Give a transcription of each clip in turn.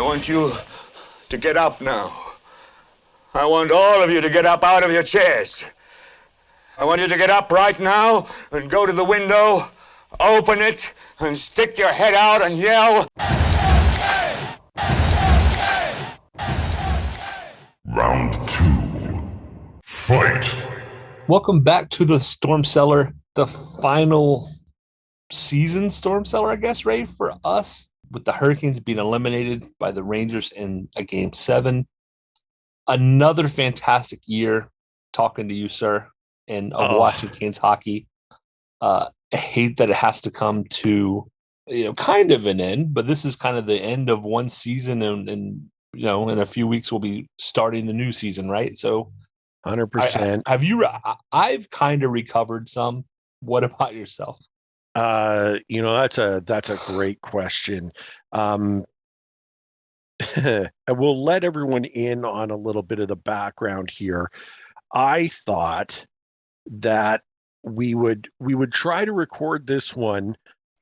want you to get up now. I want all of you to get up out of your chairs. I want you to get up right now and go to the window, open it, and stick your head out and yell. Round 2. Fight. Welcome back to the Storm Cellar, the final season Storm Cellar, I guess, Ray, for us, with the Hurricanes being eliminated by the Rangers in a Game 7. Another fantastic year talking to you, sir, and of watching Canes hockey. I hate that it has to come to, kind of an end, but this is kind of the end of one season, and in a few weeks we'll be starting the new season, right? So 100%. I've kind of recovered some. What about yourself? That's a great question. We'll let everyone in on a little bit of the background here. I thought that we would try to record this one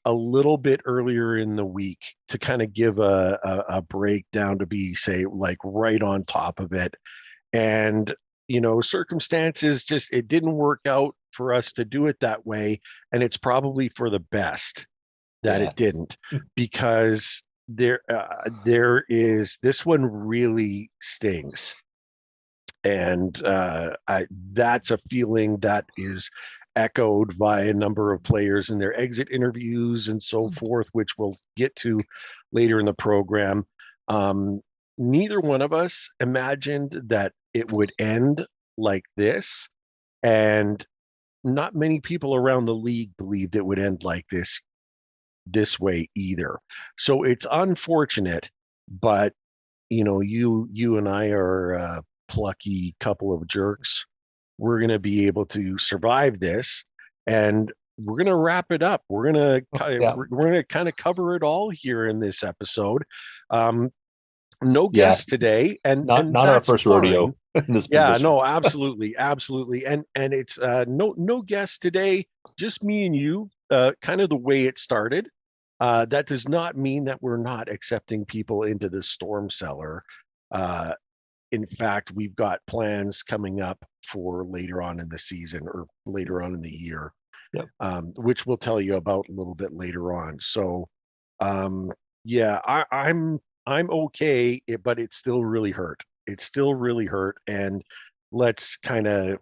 a little bit earlier in the week to kind of give a breakdown, to be, say, like right on top of it. And circumstances it didn't work out for us to do it that way, and it's probably for the best that it didn't, because there is, this one really stings, and that's a feeling that is echoed by a number of players in their exit interviews and so forth, which we'll get to later in the program. Neither one of us imagined that it would end like this, and not many people around the league believed it would end like this way either. So it's unfortunate, but you and I are a plucky couple of jerks. We're going to be able to survive this, and we're going to wrap it up. We're going to kind of cover it all here in this episode. No guests today, and not our first rodeo in this position. No, absolutely, and it's no guests today, just me and you. Kind of the way it started. That does not mean that we're not accepting people into the Storm Cellar. In fact, we've got plans coming up for later on in the season or later on in the year, which we'll tell you about a little bit later on. So, I'm okay, but it's still really hurt. And let's kind of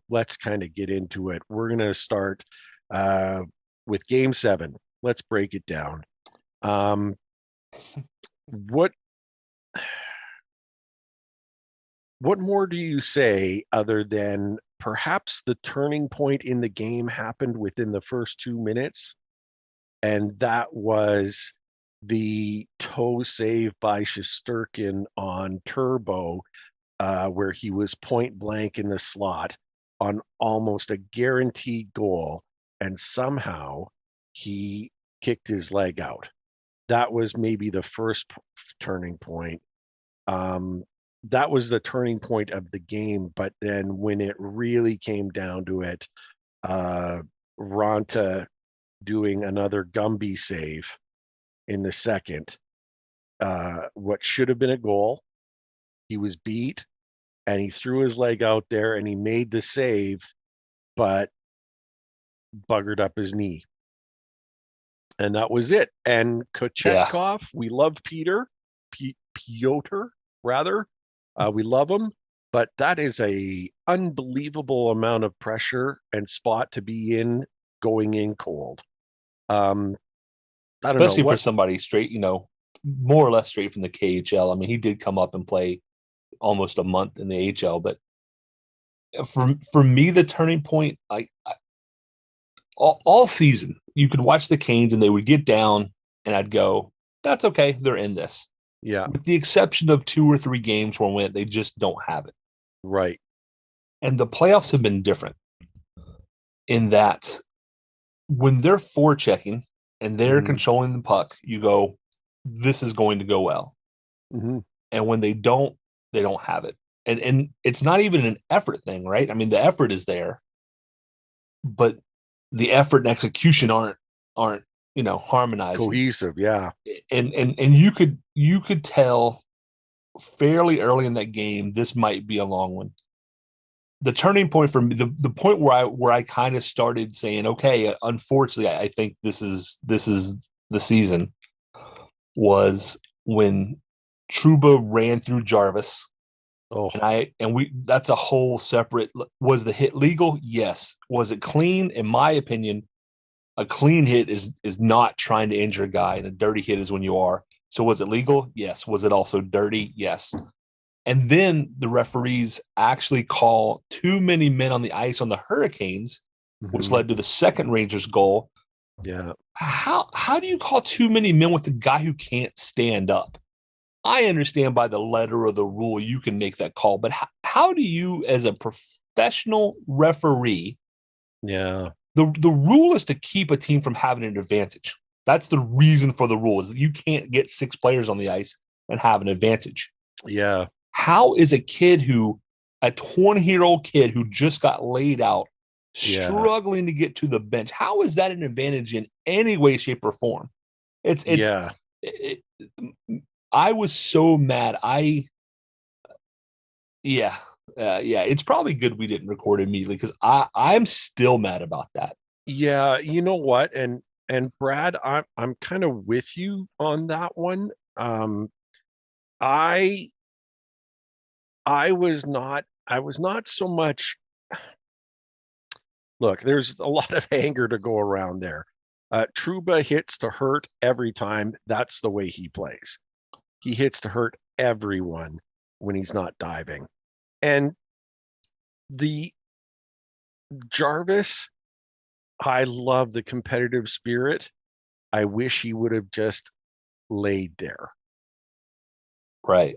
get into it. We're going to start with Game 7. Let's break it down. What more do you say other than perhaps the turning point in the game happened within the first 2 minutes, and that was the toe save by Shesterkin on Turbo, where he was point blank in the slot on almost a guaranteed goal, and somehow he kicked his leg out. That was maybe the first turning point. That was the turning point of the game. But then when it really came down to it, Ronta doing another Gumby save in the second, what should have been a goal, he was beat, and he threw his leg out there, and he made the save, but buggered up his knee. And that was it. And Kochetkov, we love Piotr, rather. We love him, but that is a unbelievable amount of pressure and spot to be in, going in cold. Especially for somebody straight, more or less straight from the KHL. I mean, he did come up and play almost a month in the AHL, but for me, the turning point, all season, you could watch the Canes and they would get down, and I'd go, "That's okay, they're in this." Yeah. With the exception of 2 or 3 games where they just don't have it. Right. And the playoffs have been different in that when they're forechecking and they're controlling the puck, you go, this is going to go well. Mm-hmm. And when they don't have it. And it's not even an effort thing, right? I mean, the effort is there, but the effort and execution aren't harmonizing, cohesive. Yeah. And you could tell fairly early in that game, this might be a long one. The turning point for me, the point where I kind of started saying, okay, unfortunately, I think this is the season, was when Trouba ran through Jarvis. Oh, That's a whole separate. Was the hit legal? Yes. Was it clean? In my opinion, a clean hit is not trying to injure a guy, and a dirty hit is when you are. So was it legal? Yes. Was it also dirty? Yes. And then the referees actually call too many men on the ice on the Hurricanes, which led to the second Rangers goal. yeah. How do you call too many men with a guy who can't stand up? I understand by the letter of the rule you can make that call, but how do you, as a professional referee, Yeah. the rule is to keep a team from having an advantage. That's the reason for the rule, is that you can't get 6 players on the ice and have an advantage. Yeah. How is a 20-year-old kid who just got laid out, struggling to get to the bench, how is that an advantage in any way, shape, or form? I was so mad. It's probably good we didn't record immediately, because I'm still mad about that. Yeah, you know what? And Brad, I'm kind of with you on that one. I was not so much. Look, there's a lot of anger to go around there. Trouba hits to hurt every time. That's the way he plays. He hits to hurt everyone when he's not diving. And the Jarvis, I love the competitive spirit. I wish he would have just laid there. Right.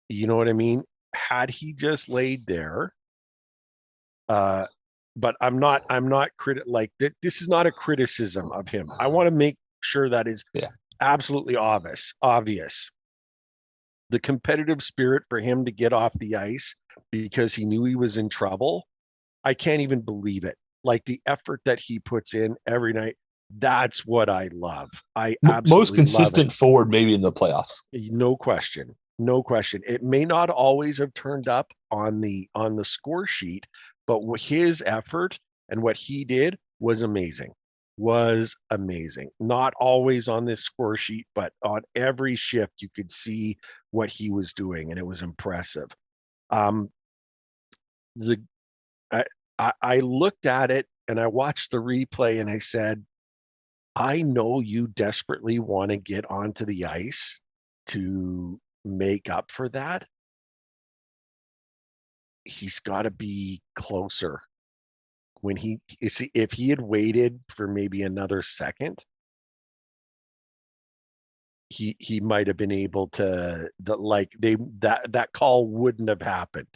You know what I mean? Had he just laid there, but I'm not this is not a criticism of him. I want to make sure that is absolutely obvious. The competitive spirit for him to get off the ice because he knew he was in trouble, I can't even believe it. Like, the effort that he puts in every night, that's what I love. I absolutely most consistent love it. forward maybe in the playoffs. No question. It may not always have turned up on the score sheet, but his effort and what he did was amazing. Not always on the score sheet, but on every shift you could see what he was doing, and it was impressive. I looked at it and I watched the replay and I said, I know you desperately want to get onto the ice to make up for that. He's got to be closer. If he had waited for maybe another second, he might have been able to, that call wouldn't have happened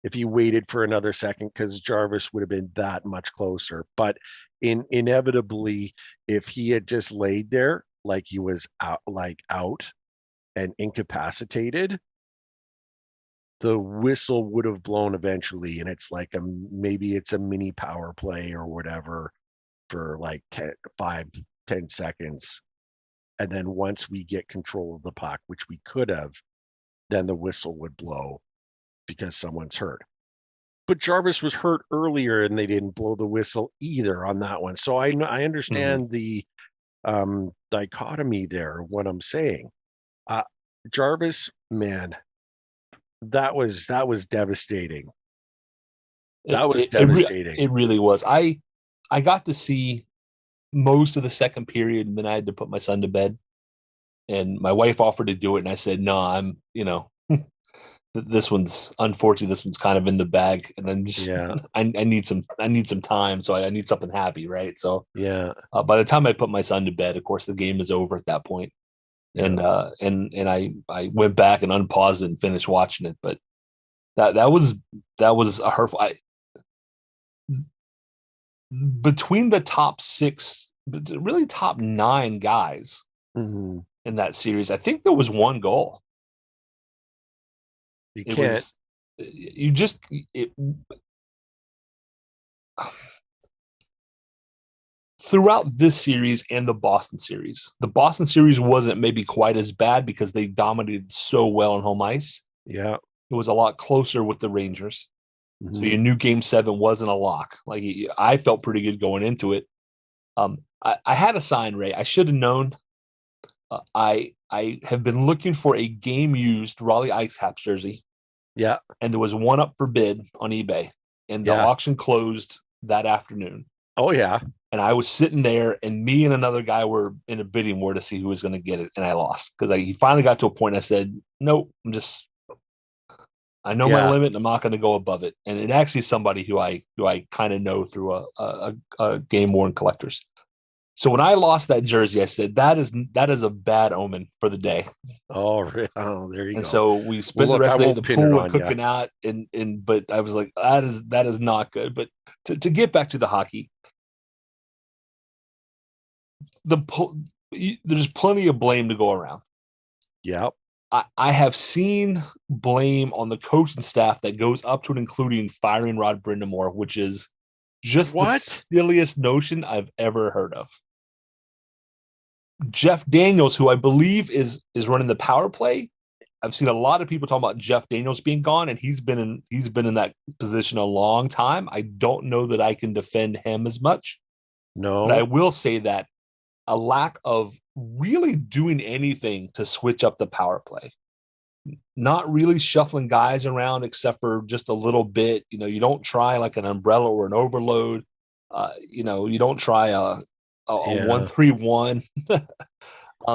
if he waited for another second, because Jarvis would have been that much closer. But inevitably, if he had just laid there like he was out and incapacitated, the whistle would have blown eventually, and it's like maybe it's a mini power play or whatever for like 5-10 seconds, and then once we get control of the puck, which we could have, then the whistle would blow because someone's hurt. But Jarvis was hurt earlier and they didn't blow the whistle either on that one. So I understand the dichotomy there, what I'm saying. Jarvis, man, that was devastating. Devastating. It really was. I got to see most of the second period, and then I had to put my son to bed. And my wife offered to do it, and I said, no, I'm, this one's kind of in the bag, and I'm just, I need some time, so I need something happy, right? So by the time I put my son to bed, of course, the game is over at that point. And I went back and unpaused it and finished watching it, but that was a hurtful. Between the top 6, really top 9 guys in that series, I think there was one goal. Throughout this series and the Boston series wasn't maybe quite as bad because they dominated so well on home ice. Yeah. It was a lot closer with the Rangers. So Mhm. you knew Game 7 wasn't a lock. Like I felt pretty good going into it. I had a sign, Ray. I should have known. I have been looking for a game used Raleigh Ice Caps jersey, Yeah. and there was one up for bid on eBay, and the Yeah. auction closed that afternoon. Oh yeah. And I was sitting there, and me and another guy were in a bidding war to see who was going to get it, and I lost because he finally got to a point. I said, "Nope, I know my Yeah. limit, and I'm not going to go above it." And it actually is somebody who I kind of know through a game worn collectors. So when I lost that jersey, I said that is a bad omen for the day. Oh, there you And go. so we spent Well, the look, rest I of the day won't at the pin it pool on and ya. cooking out, and but I was like, that is not good. But to get back to the hockey, there's plenty of blame to go around. Yeah. I have seen blame on the coaching staff that goes up to and including firing Rod Brindamore, which is just What? the silliest notion I've ever heard of. Jeff Daniels, who I believe is running the power play, I've seen a lot of people talking about Jeff Daniels being gone, and he's been in that position a long time. I don't know that I can defend him as much, but I No. will say that a lack of really doing anything to switch up the power play, not really shuffling guys around except for just a little bit. You don't try like an umbrella or an overload. You don't try a Yeah. 1-3-1.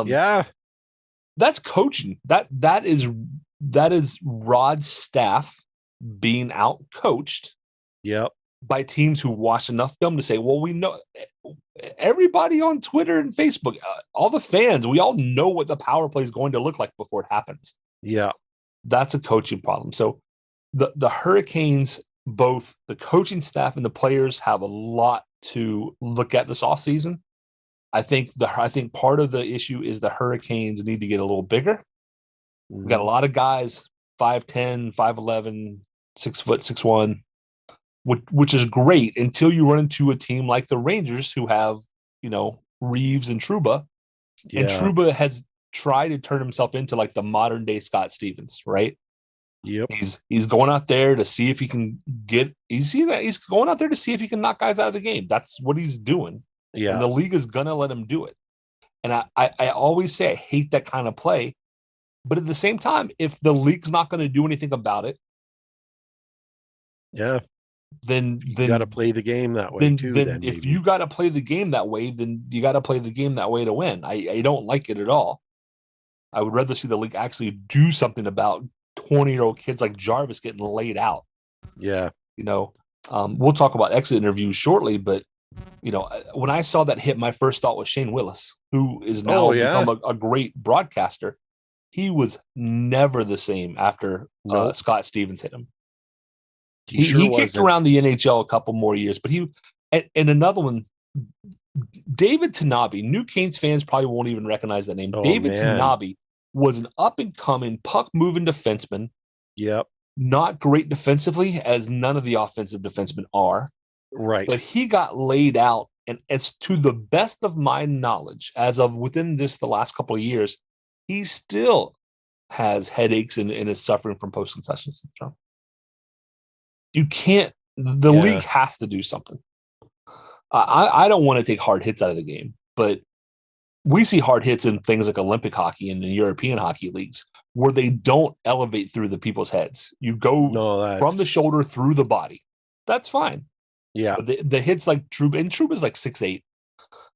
Yeah. That's coaching. That is Rod's staff being out coached Yep. by teams who watch enough film to say, well, we know everybody on Twitter and Facebook, all the fans, we all know what the power play is going to look like before it happens. Yeah. That's a coaching problem. So the Hurricanes, both the coaching staff and the players, have a lot to look at this offseason. I think part of the issue is the Hurricanes need to get a little bigger. We got a lot of guys 5'10", 5'11", 6 foot, 6'1", which is great until you run into a team like the Rangers who have, Reeves and Trouba. Yeah. And Trouba has tried to turn himself into like the modern day Scott Stevens, right? Yep. He's going out there to see if he can he's going out there to see if he can knock guys out of the game. That's what he's doing. Yeah. And the league is gonna let him do it. And I always say I hate that kind of play. But at the same time, if the league's not going to do anything about it, Yeah. then You got to play the game that way too. Then if you got to play the game that way, then you got to play the game that way to win. I don't like it at all. I would rather see the league actually do something about 20-year-old kids like Jarvis getting laid out. Yeah. We'll talk about exit interviews shortly, but when I saw that hit, my first thought was Shane Willis, who is now become a great broadcaster. He was never the same after Scott Stevens hit him. He kicked around the NHL a couple more years, but and another one, David Tanabe. New Canes fans probably won't even recognize that name. David Tanabe was an up-and-coming puck-moving defenseman. Yep. Not great defensively, as none of the offensive defensemen are. Right. But he got laid out, and as to the best of my knowledge, as of within the last couple of years, he still has headaches and is suffering from post-concussion syndrome. You can't. The league has to do something. I don't want to take hard hits out of the game, but we see hard hits in things like Olympic hockey and in European hockey leagues where they don't elevate through the people's heads. You go from the shoulder through the body. That's fine. Yeah. But the hits like Trouba, and Trouba's like 6'8".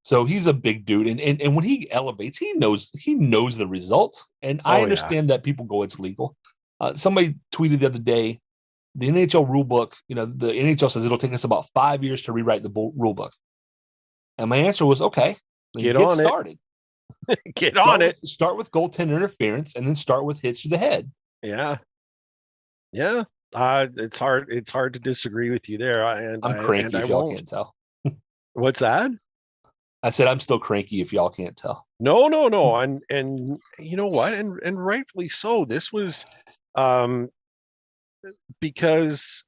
So he's a big dude. And when he elevates, he knows the result. And I understand that people go, it's legal. Somebody tweeted the other day, the NHL rule book, the NHL says it'll take us about 5 years to rewrite the rule book. And my answer was, okay, get started. Get on it. Start with goaltender interference and then start with hits to the head. Yeah. Yeah. It's hard to disagree with you there. I'm cranky if y'all can't tell. What's that? I said I'm still cranky if y'all can't tell. No. And you know what? And rightfully so. This was because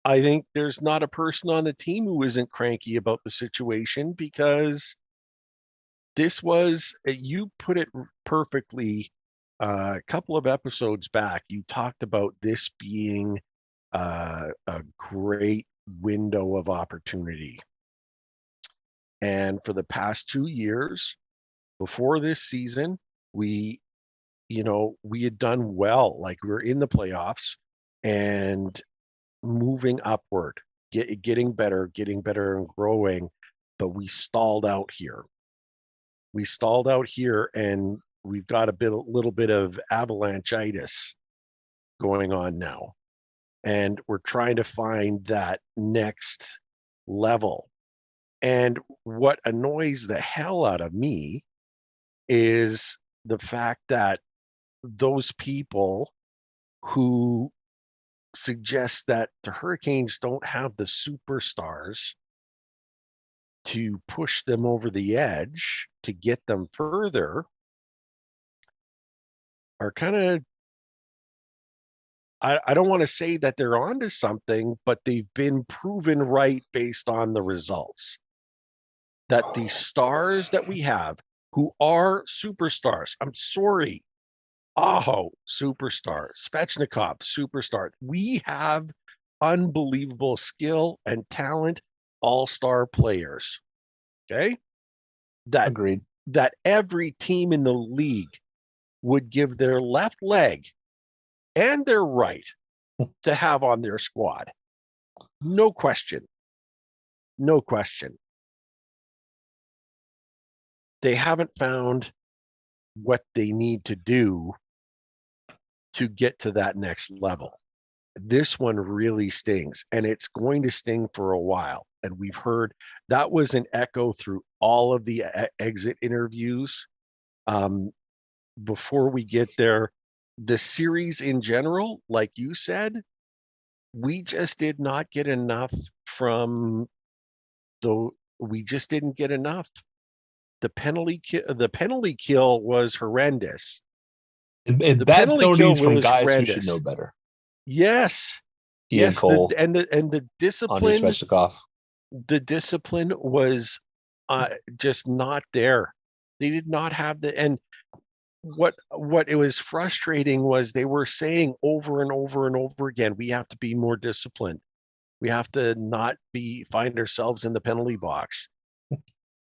I think there's not a person on the team who isn't cranky about the situation, because this was, you put it perfectly, a couple of episodes back, you talked about this being a great window of opportunity. And for the past 2 years before this season, we had done well. Like, we were in the playoffs and moving upward, getting better and growing, but we stalled out here. And we've got a little bit of avalancheitis going on now. And we're trying to find that next level. And what annoys the hell out of me is the fact that those people who suggest that the Hurricanes don't have the superstars to push them over the edge to get them further are kind of, I don't want to say that they're onto something, but they've been proven right based on the results. That the stars that we have, who are superstars, I'm sorry, Aho, superstar, Svechnikov, superstar. We have unbelievable skill and talent, all-star players. Okay? Agreed. That every team in the league would give their left leg and their right to have on their squad. No question. No question. They haven't found what they need to do to get to that next level. This one really stings, and it's going to sting for a while. And we've heard that was an echo through all of the exit interviews. Before we get there, the series in general, like you said, we just did not get enough from we just didn't get enough. The penalty kill was horrendous. And bad penalties from guys who should know better. Yes. Ian Cole, and the discipline. The discipline was just not there. They did not have and what it was frustrating was they were saying over and over and over again, we have to be more disciplined. We have to not find ourselves in the penalty box.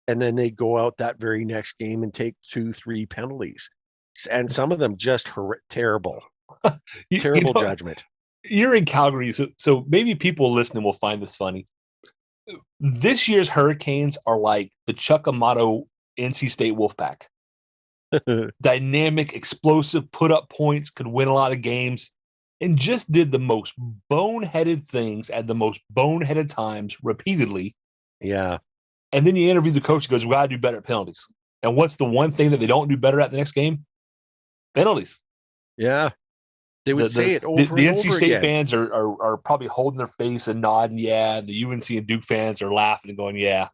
And then they go out that very next game and take 2-3 penalties. And some of them just terrible. Terrible judgment. You're in Calgary, so maybe people listening will find this funny. This year's Hurricanes are like the Chuck Amato NC State Wolfpack. Dynamic, explosive, put up points, could win a lot of games, and just did the most boneheaded things at the most boneheaded times repeatedly. Yeah. And then you interview the coach, who goes, we got to do better at penalties. And what's the one thing that they don't do better at the next game? Penalties. Yeah. They would say it over and over again. The NC State fans are probably holding their face and nodding, yeah. The UNC and Duke fans are laughing and going, yeah,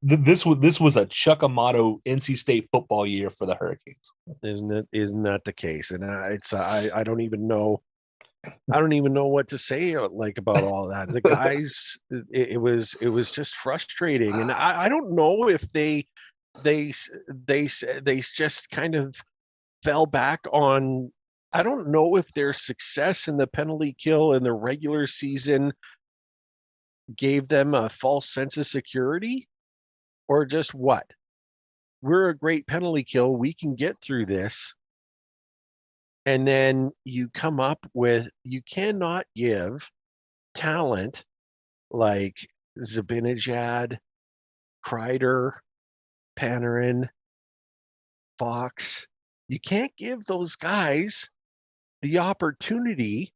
this was a Chuck Amato NC State football year for the Hurricanes. Isn't that the case? And I don't even know what to say about all that. The guys, it was just frustrating, and I don't know if they just kind of fell back on. I don't know if their success in the penalty kill in the regular season gave them a false sense of security, or just what. We're a great penalty kill. We can get through this. And then you come up with, you cannot give talent like Zibanejad, Kreider, Panarin, Fox. You can't give those guys the opportunity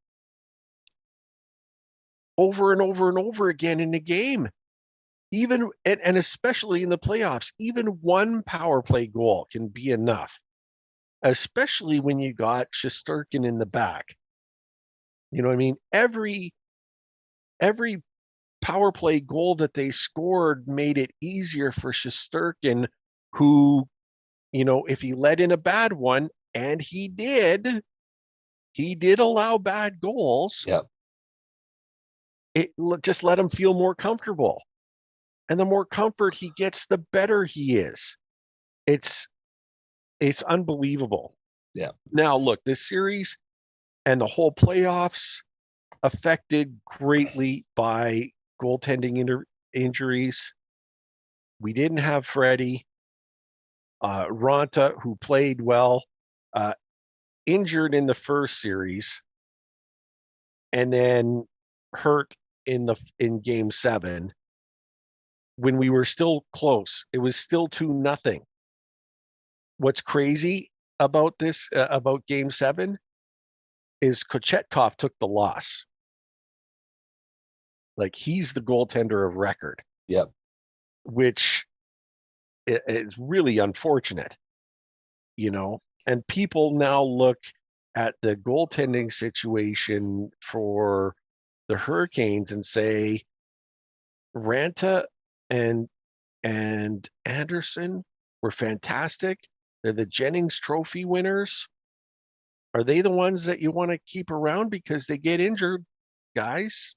over and over and over again in a game. Even, and especially in the playoffs, even one power play goal can be enough. Especially when you got Shesterkin in the back. You know what I mean? Every power play goal that they scored made it easier for Shesterkin, who, if he let in a bad one, and he did allow bad goals. Yep. It just let him feel more comfortable. And the more comfort he gets, the better he is. It's unbelievable. Yeah. Now, look, this series and the whole playoffs affected greatly by goaltending injuries. We didn't have Freddie. Ronta, who played well, injured in the first series and then hurt in game 7 when we were still close. It was still 2-0. What's crazy about this, about game 7, is Kochetkov took the loss. Like, he's the goaltender of record. Yep. Which is really unfortunate, and people now look at the goaltending situation for the Hurricanes and say Ranta and Anderson were fantastic. They're the Jennings Trophy winners. Are they the ones that you want to keep around because they get injured, guys?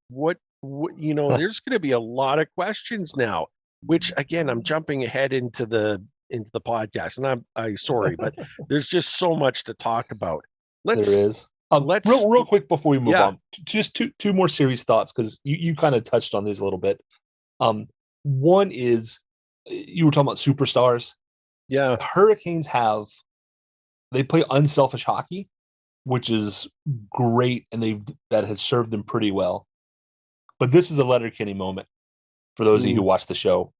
What there's going to be a lot of questions now, which again, I'm jumping ahead into the podcast, and I'm sorry, but there's just so much to talk about. There is. Real quick before we move on, just two more serious thoughts, because you kind of touched on these a little bit. One is, you were talking about superstars. Yeah. The Hurricanes they play unselfish hockey, which is great, and that has served them pretty well. But this is a Letterkenny moment for those of you who watch the show.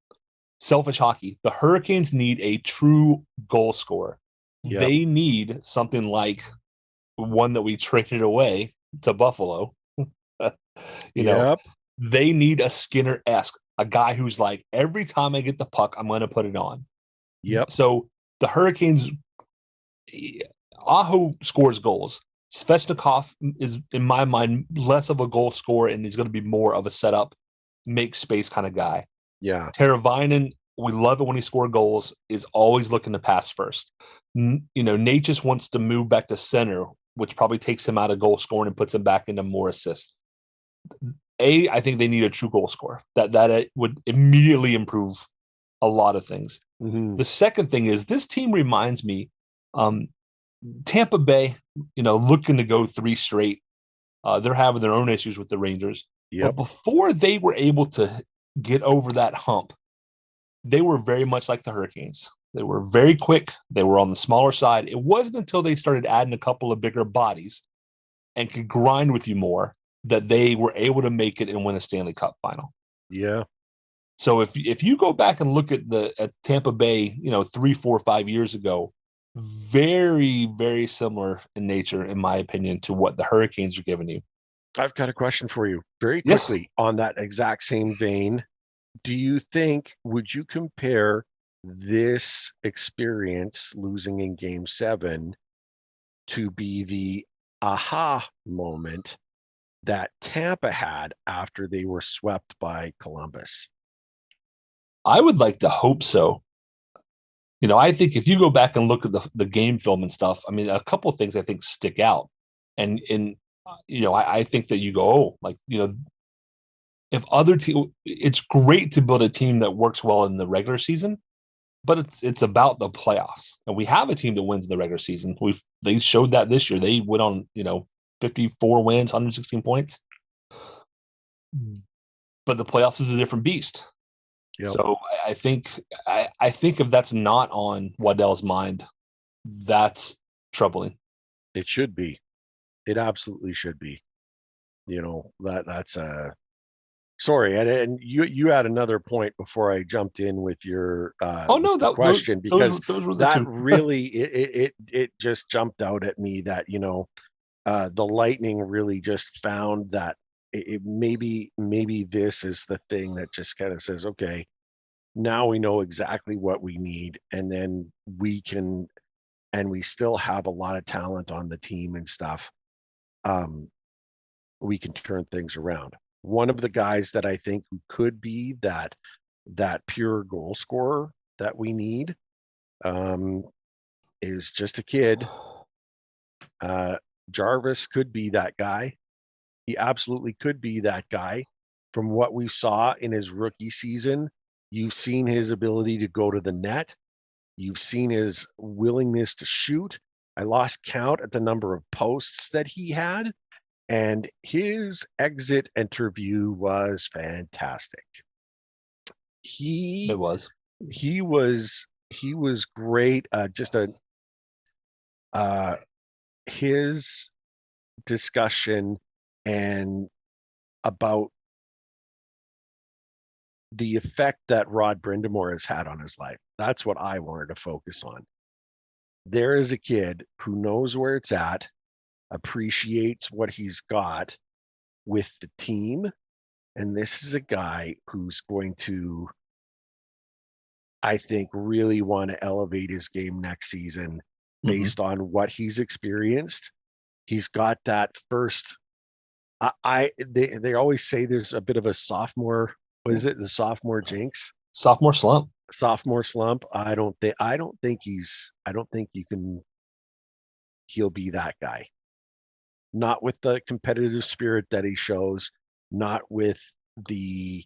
Selfish hockey. The Hurricanes need a true goal scorer. Yep. They need something like one that we traded away to Buffalo. you know, they need a Skinner-esque, a guy who's like, every time I get the puck, I'm going to put it on. Yep. So the Hurricanes, Aho scores goals. Svechnikov is, in my mind, less of a goal scorer, and he's going to be more of a setup, make space kind of guy. Yeah. Teravainen, we love it when he scores goals, is always looking to pass first. Necas wants to move back to center, which probably takes him out of goal scoring and puts him back into more assists. I think they need a true goal scorer. That would immediately improve a lot of things. Mm-hmm. The second thing is, this team reminds me, Tampa Bay, looking to go 3 straight. They're having their own issues with the Rangers. Yep. But before they were able to get over that hump, they were very much like the Hurricanes. They were very quick. They were on the smaller side. It wasn't until they started adding a couple of bigger bodies and could grind with you more that they were able to make it and win a Stanley Cup final. Yeah. So if you go back and look at Tampa Bay, 3, 4, 5 years ago, very, very similar in nature, in my opinion, to what the Hurricanes are giving you. I've got a question for you very quickly on that exact same vein. Do you think, would you compare this experience, losing in game 7, to be the aha moment that Tampa had after they were swept by Columbus? I would like to hope so. I think if you go back and look at the game film and stuff, I mean, a couple of things I think stick out. And I think that you go, if other team, it's great to build a team that works well in the regular season, but it's about the playoffs. And we have a team that wins the regular season. They showed that this year. They went on, 54 wins, 116 points. But the playoffs is a different beast. Yep. So I think if that's not on Waddell's mind, that's troubling. It should be. It absolutely should be. That's sorry, and you had another point before I jumped in with your question, because those were that two. really it just jumped out at me that the Lightning really just found that maybe this is the thing that just kind of says, okay, now we know exactly what we need, and then we still have a lot of talent on the team and stuff. We can turn things around. One of the guys that I think who could be that pure goal scorer that we need is just a kid. Jarvis could be that guy. He absolutely could be that guy. From what we saw in his rookie season, you've seen his ability to go to the net. You've seen his willingness to shoot. I lost count at the number of posts that he had, and his exit interview was fantastic. It was. He was great. His discussion and about the effect that Rod Brindamore has had on his life. That's what I wanted to focus on. There is a kid who knows where it's at, appreciates what he's got with the team, and this is a guy who's going to, I think, really want to elevate his game next season based on what he's experienced. He's got that first. They always say there's a bit of a sophomore. What is it? The sophomore jinx? Sophomore slump. Sophomore slump. I don't think he'll be that guy. Not with the competitive spirit that he shows, not with the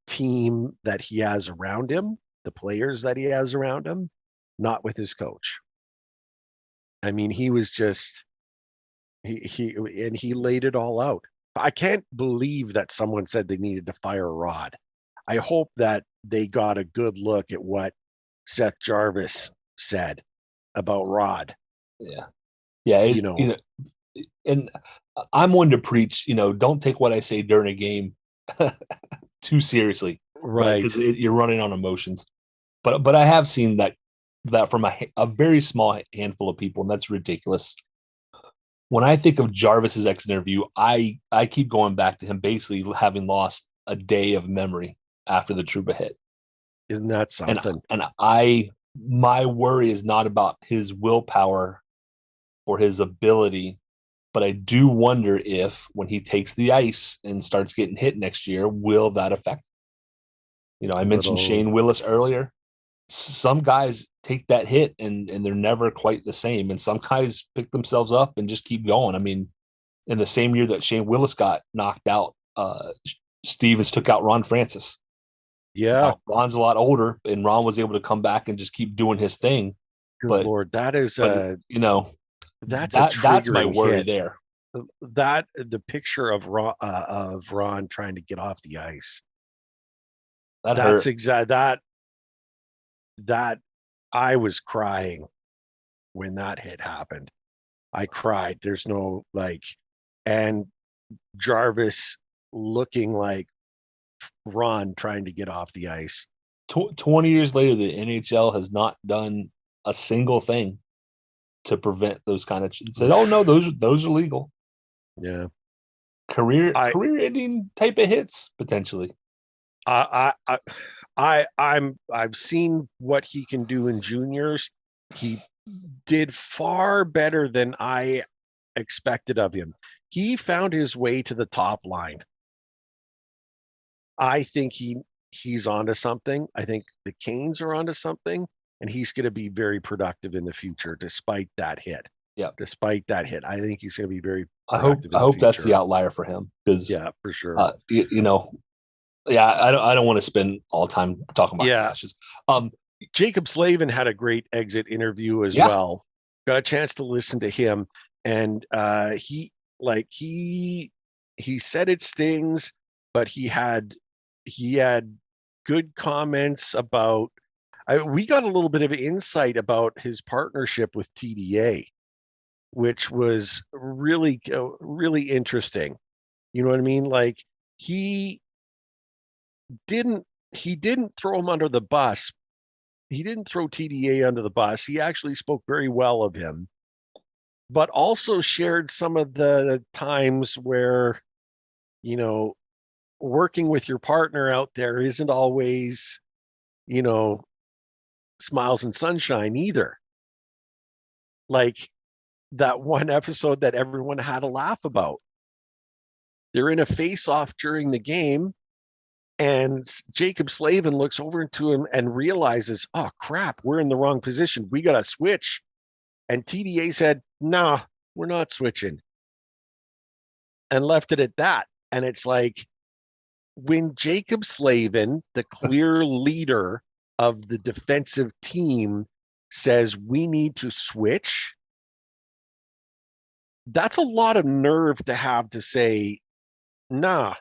team that he has around him, the players that he has around him, not with his coach. I mean, he was just he laid it all out. I can't believe that someone said they needed to fire Rod. I hope that they got a good look at what Seth Jarvis said about Rod. Yeah. And I'm one to preach, don't take what I say during a game too seriously, right? Because you're running on emotions. But I have seen that from a very small handful of people, and that's ridiculous. When I think of Jarvis's exit interview, I keep going back to him basically having lost a day of memory after the Trouba hit. Isn't that something? And my worry is not about his willpower or his ability, but I do wonder if when he takes the ice and starts getting hit next year, will that affect him? I mentioned Shane Willis earlier. Some guys take that hit and they're never quite the same. And some guys pick themselves up and just keep going. I mean, in the same year that Shane Willis got knocked out, Stevens took out Ron Francis. Yeah. Now, Ron's a lot older, and Ron was able to come back and just keep doing his thing. Good Lord, that is that's my worry hit. there. That the picture of Ron trying to get off the ice. That's exact that I was crying when that hit happened. I cried. There's no and Jarvis looking like Ron trying to get off the ice. 20 years later, the NHL has not done a single thing to prevent those kind of said, oh no, those are legal. Yeah. Career ending type of hits potentially. I've seen what he can do in juniors. He did far better than I expected of him. He found his way to the top line. I think he's onto something. I think the Canes are onto something, and he's going to be very productive in the future despite that hit. Yeah. Despite that hit, I think he's going to be very productive. I hope that's the outlier for him, because for sure. I don't want to spend all time talking about clashes. Jacob Slavin had a great exit interview as well. Got a chance to listen to him, and he said it stings, but he had good comments about. We got a little bit of insight about his partnership with TDA, which was really interesting. You know what I mean? He didn't throw him under the bus. He didn't throw TDA under the bus. He actually spoke very well of him, but also shared some of the times where, working with your partner out there isn't always, smiles and sunshine either. Like that one episode that everyone had a laugh about. They're in a face-off during the game, and Jacob Slavin looks over to him and realizes, oh crap, we're in the wrong position. We got to switch. And TDA said, nah, we're not switching. And left it at that. And it's like, when Jacob Slavin, the clear leader of the defensive team, says we need to switch, that's a lot of nerve to have to say, nah,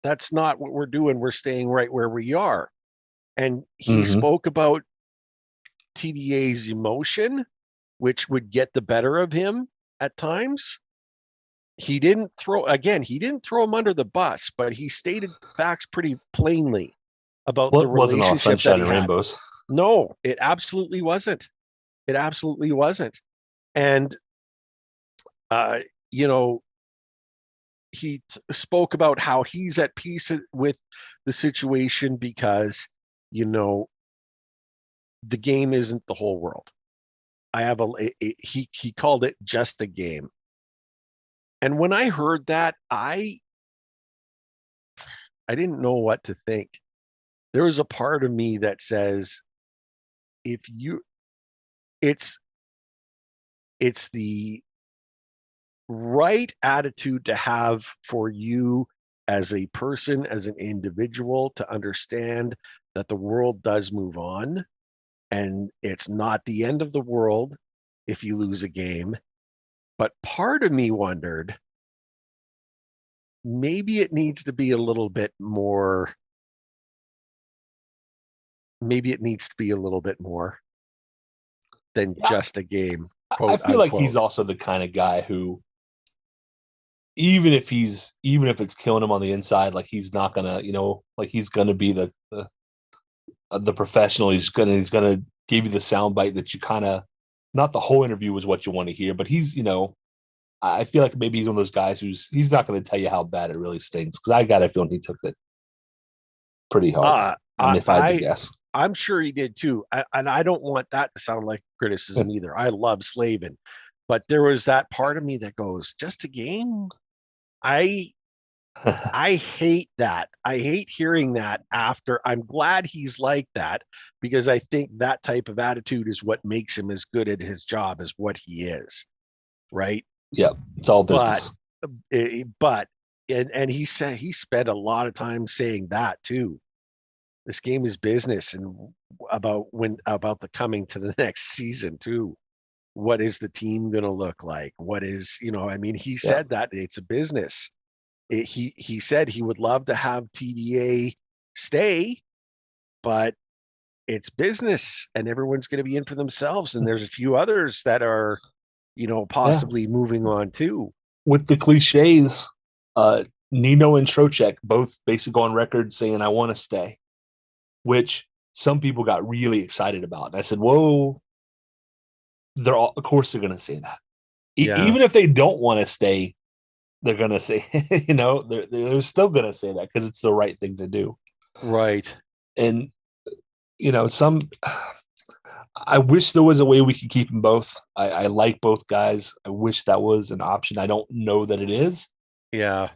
that's not what we're doing. We're staying right where we are. And he spoke about TDA's emotion, which would get the better of him at times. He didn't throw him under the bus, but he stated facts pretty plainly about the wasn't all relationship sunshine that he and had. rainbows. No, it absolutely wasn't. It absolutely wasn't. And, he spoke about how he's at peace with the situation because, the game isn't the whole world. He called it just a game. And when I heard that, I didn't know what to think. There was a part of me that says, it's the right attitude to have for you as a person, as an individual, to understand that the world does move on and it's not the end of the world if you lose a game. But part of me wondered, maybe it needs to be a little bit more. Maybe it needs to be a little bit more than just a game. I feel like he's also the kind of guy who, even if it's killing him on the inside, like he's not gonna, like he's gonna be the professional. He's gonna give you the soundbite that you kind of, not the whole interview was what you want to hear, but he's, I feel like maybe he's one of those guys he's not going to tell you how bad it really stings, because I got a feeling he took it pretty hard. If I had to guess, I'm sure he did too. And I don't want that to sound like criticism either. I love Slavin, but there was that part of me that goes, just a game. I hate that. I hate hearing that after. I'm glad he's like that, because I think that type of attitude is what makes him as good at his job as what he is. Right. Yeah. It's all business. But he said he spent a lot of time saying that too. This game is business, and about the coming to the next season too. What is the team going to look like? What is, he said that it's a business. He said he would love to have TDA stay, but it's business and everyone's going to be in for themselves. And there's a few others that are, possibly moving on too. With the cliches, Nino and Trocheck both basically on record saying, I want to stay, which some people got really excited about. And I said, whoa, of course they're going to say that. Yeah. Even if they don't want to stay, they're going to say, they're still going to say that because it's the right thing to do. Right. And, I wish there was a way we could keep them both. I like both guys. I wish that was an option. I don't know that it is. Yeah.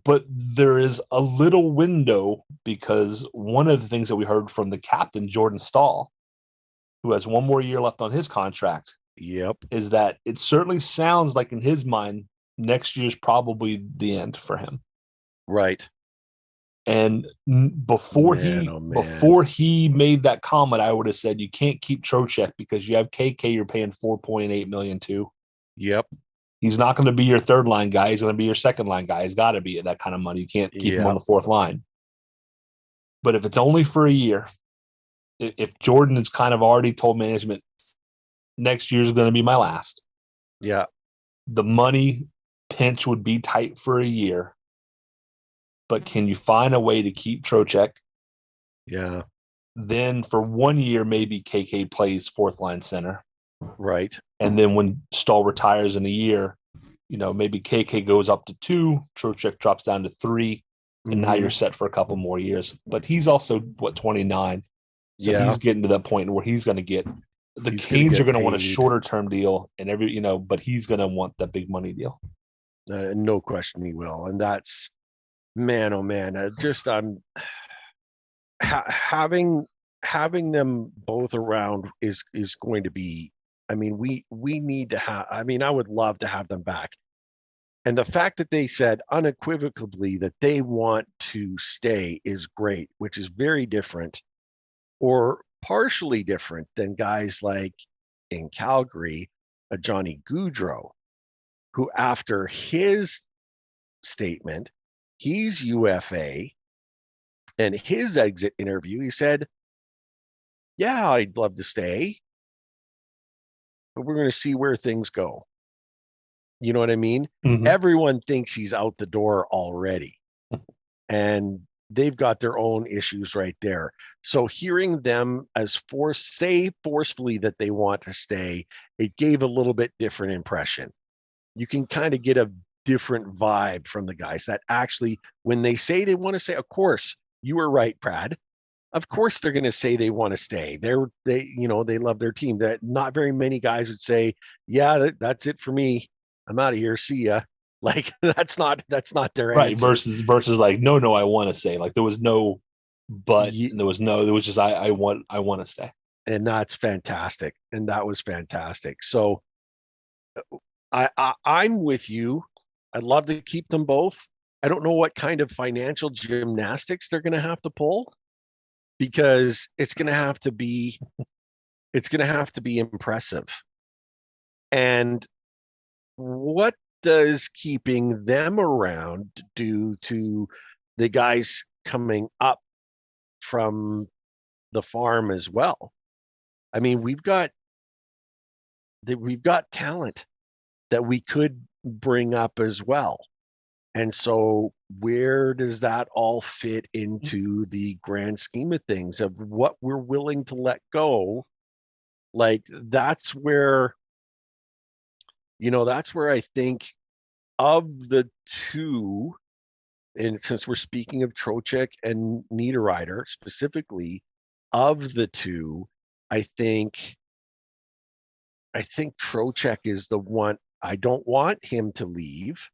But there is a little window, because one of the things that we heard from the captain, Jordan Stahl, who has one more year left on his contract, is that it certainly sounds like in his mind, next year's probably the end for him. Right. And before he made that comment, I would have said, you can't keep Trocheck because you have KK you're paying $4.8 million to. Yep. He's not going to be your third line guy. He's going to be your second line guy. He's got to be at that kind of money. You can't keep him on the fourth line. But if it's only for a year, if Jordan has kind of already told management, next year is going to be my last. Yeah. The money pinch would be tight for a year. But can you find a way to keep Trocheck? Yeah. Then for 1 year, maybe KK plays fourth line center. Right. And then when Stahl retires in a year, maybe KK goes up to 2, Trocheck drops down to 3, and now you're set for a couple more years. But he's also, 29? So he's getting to that point where he's going to get – the Canes are going to want a shorter-term deal, and but he's going to want that big money deal. No question he will. And that's – man, oh man, just having them both around is going to be, we need to have, I would love to have them back. And the fact that they said unequivocally that they want to stay is great, which is very different. Or partially different than guys like in Calgary, a Johnny Gaudreau, who after his statement, he's UFA, and his exit interview, he said, yeah, I'd love to stay, but we're going to see where things go. You know what I mean? Mhm. Everyone thinks he's out the door already. And they've got their own issues right there. So hearing them say forcefully that they want to stay, it gave a little bit different impression. You can kind of get a different vibe from the guys that actually, when they say they want to stay, of course, you were right, Brad. Of course they're going to say they want to stay. They love their team. That not very many guys would say, yeah, that's it for me. I'm out of here. See ya. Like that's not their Right. answer. Versus like, no, I want to stay. Like there was no but, and there was just I want to stay. And that's fantastic. And that was fantastic. So I'm with you. I'd love to keep them both. I don't know what kind of financial gymnastics they're going to have to pull, because it's going to have to be impressive. And what does keeping them around do to the guys coming up from the farm as well? I mean, we've got talent that we could bring up as well. And so where does that all fit into the grand scheme of things of what we're willing to let go? Like that's where I think of the two, and since we're speaking of Trocheck and Niederreiter specifically, of the two, I think Trocheck is the one. I don't want him to leave,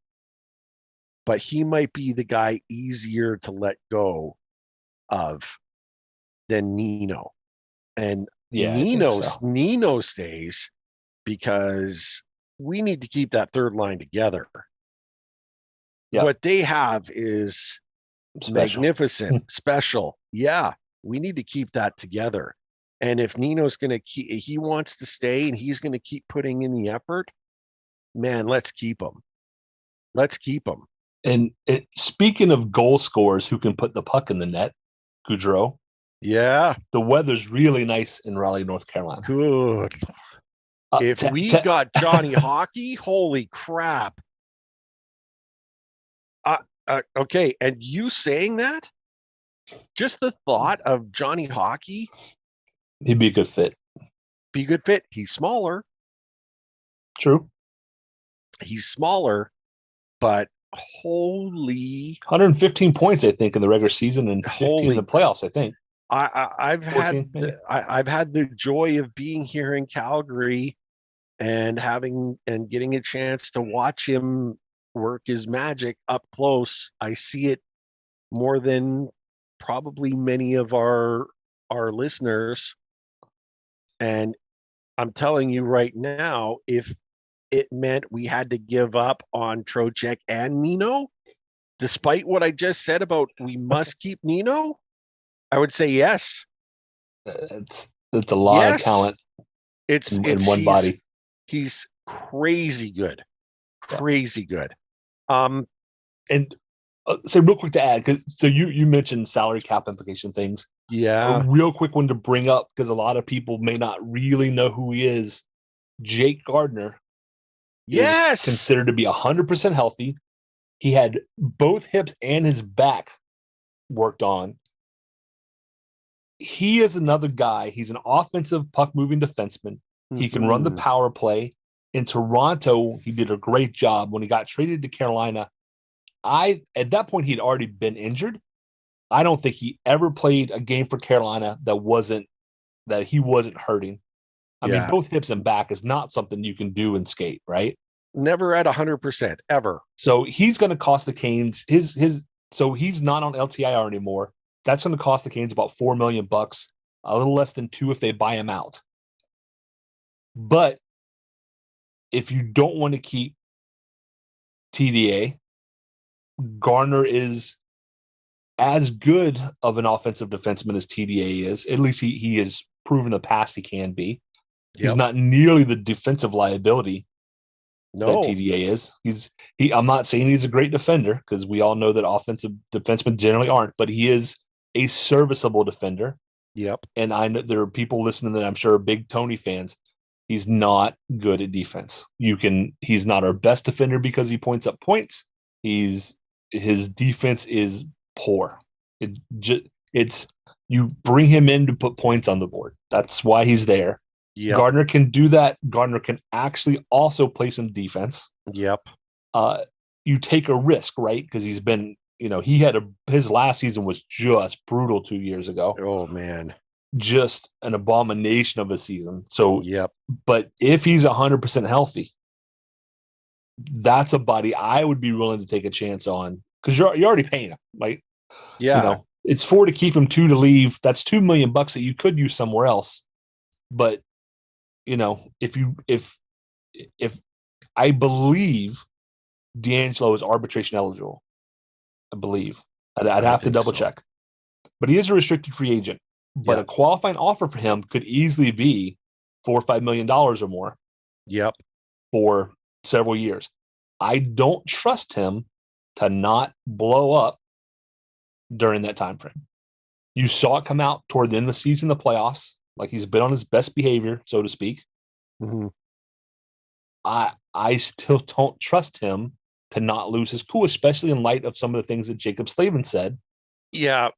but he might be the guy easier to let go of than Nino. And Yeah, I think so. Nino stays because we need to keep that third line together. Yep. What they have is magnificent, special. Yeah, we need to keep that together. And if Nino's going to he wants to stay and he's going to keep putting in the effort, man, let's keep him. Let's keep him. And speaking of goal scorers who can put the puck in the net, Gaudreau. Yeah. The weather's really nice in Raleigh, North Carolina. Good. If we got Johnny Hockey, holy crap. Okay, and you saying that? Just the thought of Johnny Hockey. He'd be a good fit. He's smaller. True. He's smaller, but holy 115 points, I think, in the regular season and 15 in the playoffs, I think. I've had the joy of being here in Calgary and getting a chance to watch him work his magic up close. I see it more than probably many of our listeners. And I'm telling you right now, if it meant we had to give up on Trocheck and Nino, despite what I just said about we must keep Nino, I would say yes. It's a lot of talent. It's in one body. He's crazy good. Good. And say real quick to add, so you mentioned salary cap implication things. Yeah. A real quick one to bring up, because a lot of people may not really know who he is. Jake Gardiner is considered to be 100% healthy. He had both hips and his back worked on. He is another guy. He's an offensive puck-moving defenseman. Mm-hmm. He can run the power play. In Toronto, he did a great job. When he got traded to Carolina, at that point, he'd already been injured. I don't think he ever played a game for Carolina that he wasn't hurting. I mean, both hips and back is not something you can do in skate, right? Never at 100%, ever. So he's going to cost the Canes so he's not on LTIR anymore. That's going to cost the Canes about $4 million, a little less than $2 million if they buy him out. But if you don't want to keep TDA, Gardiner is as good of an offensive defenseman as TDA is. At least he is proven in the past he can be. Yep. He's not nearly the defensive liability that No. TDA is. I'm not saying he's a great defender, because we all know that offensive defensemen generally aren't, but he is a serviceable defender. Yep. And I know there are people listening that I'm sure are big Tony fans. He's not good at defense. He's not our best defender because he points up points. His defense is poor. It's you bring him in to put points on the board. That's why he's there. Yep. Gardiner can do that. Gardiner can actually also play some defense. Yep. You take a risk, right? Because he's been, his last season was just brutal 2 years ago. Oh man, just an abomination of a season. So, yep. But if he's 100% healthy, that's a body I would be willing to take a chance on, because you're already paying him, right? Yeah. It's 4 to keep him, 2 to leave. That's $2 million that you could use somewhere else. But if I believe D'Angelo is arbitration eligible, I believe I'd have to double check, but he is a restricted free agent. But a qualifying offer for him could easily be $4 or $5 million or more. Yep. For several years. I don't trust him to not blow up during that time frame. You saw it come out toward the end of the season, the playoffs, like he's been on his best behavior, so to speak. Mm-hmm. I still don't trust him to not lose his cool, especially in light of some of the things that Jacob Slavin said. Yeah.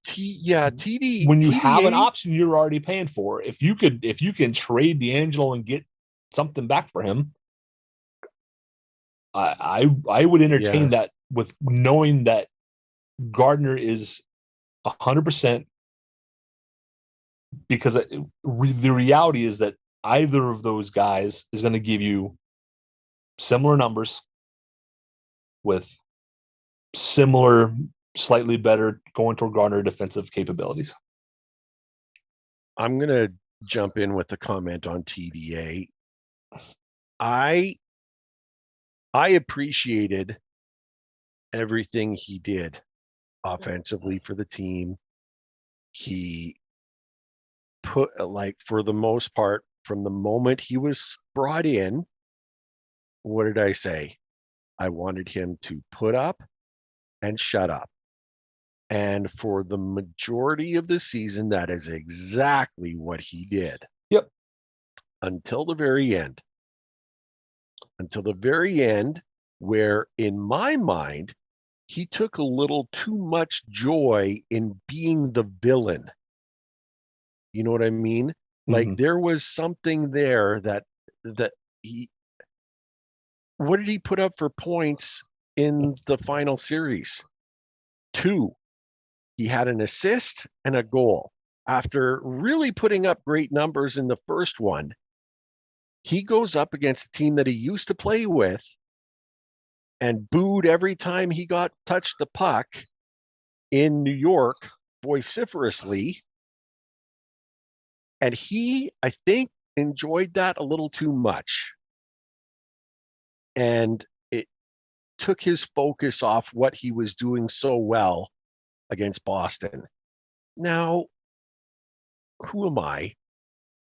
TD. When you TDA, have an option you're already paying for, if you can trade D'Angelo and get something back for him, I would entertain that, with knowing that Gardiner is 100%, because the reality is that either of those guys is going to give you similar numbers with similar, slightly better going toward Gardiner defensive capabilities. I'm going to jump in with a comment on TDA. I appreciated everything he did offensively for the team. He put, for the most part, from the moment he was brought in, what did I say? I wanted him to put up and shut up. And for the majority of the season, that is exactly what he did. Yep. Until the very end. Where, in my mind, he took a little too much joy in being the villain. You know what I mean? Mm-hmm. Like, there was something there that he, what did he put up for points in the final series? 2. He had an assist and a goal. After really putting up great numbers in the first one, he goes up against a team that he used to play with and booed every time he touched the puck in New York vociferously. And he, I think, enjoyed that a little too much. And it took his focus off what he was doing so well against Boston. Now, who am I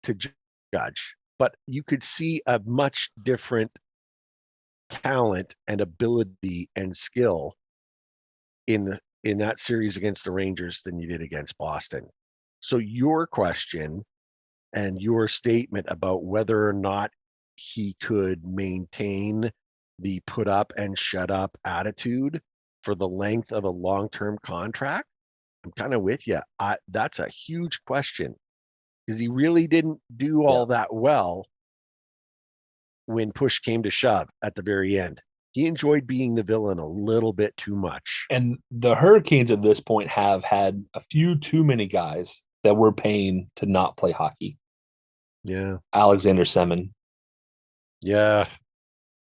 to judge? But you could see a much different talent and ability and skill in that series against the Rangers than you did against Boston. So your question and your statement about whether or not he could maintain the put up and shut up attitude for the length of a long-term contract, I'm kind of with you. That's a huge question, because he really didn't do all that well when push came to shove at the very end. He enjoyed being the villain a little bit too much. And the Hurricanes at this point have had a few too many guys that we're paying to not play hockey. Yeah. Alexander Semin. Yeah.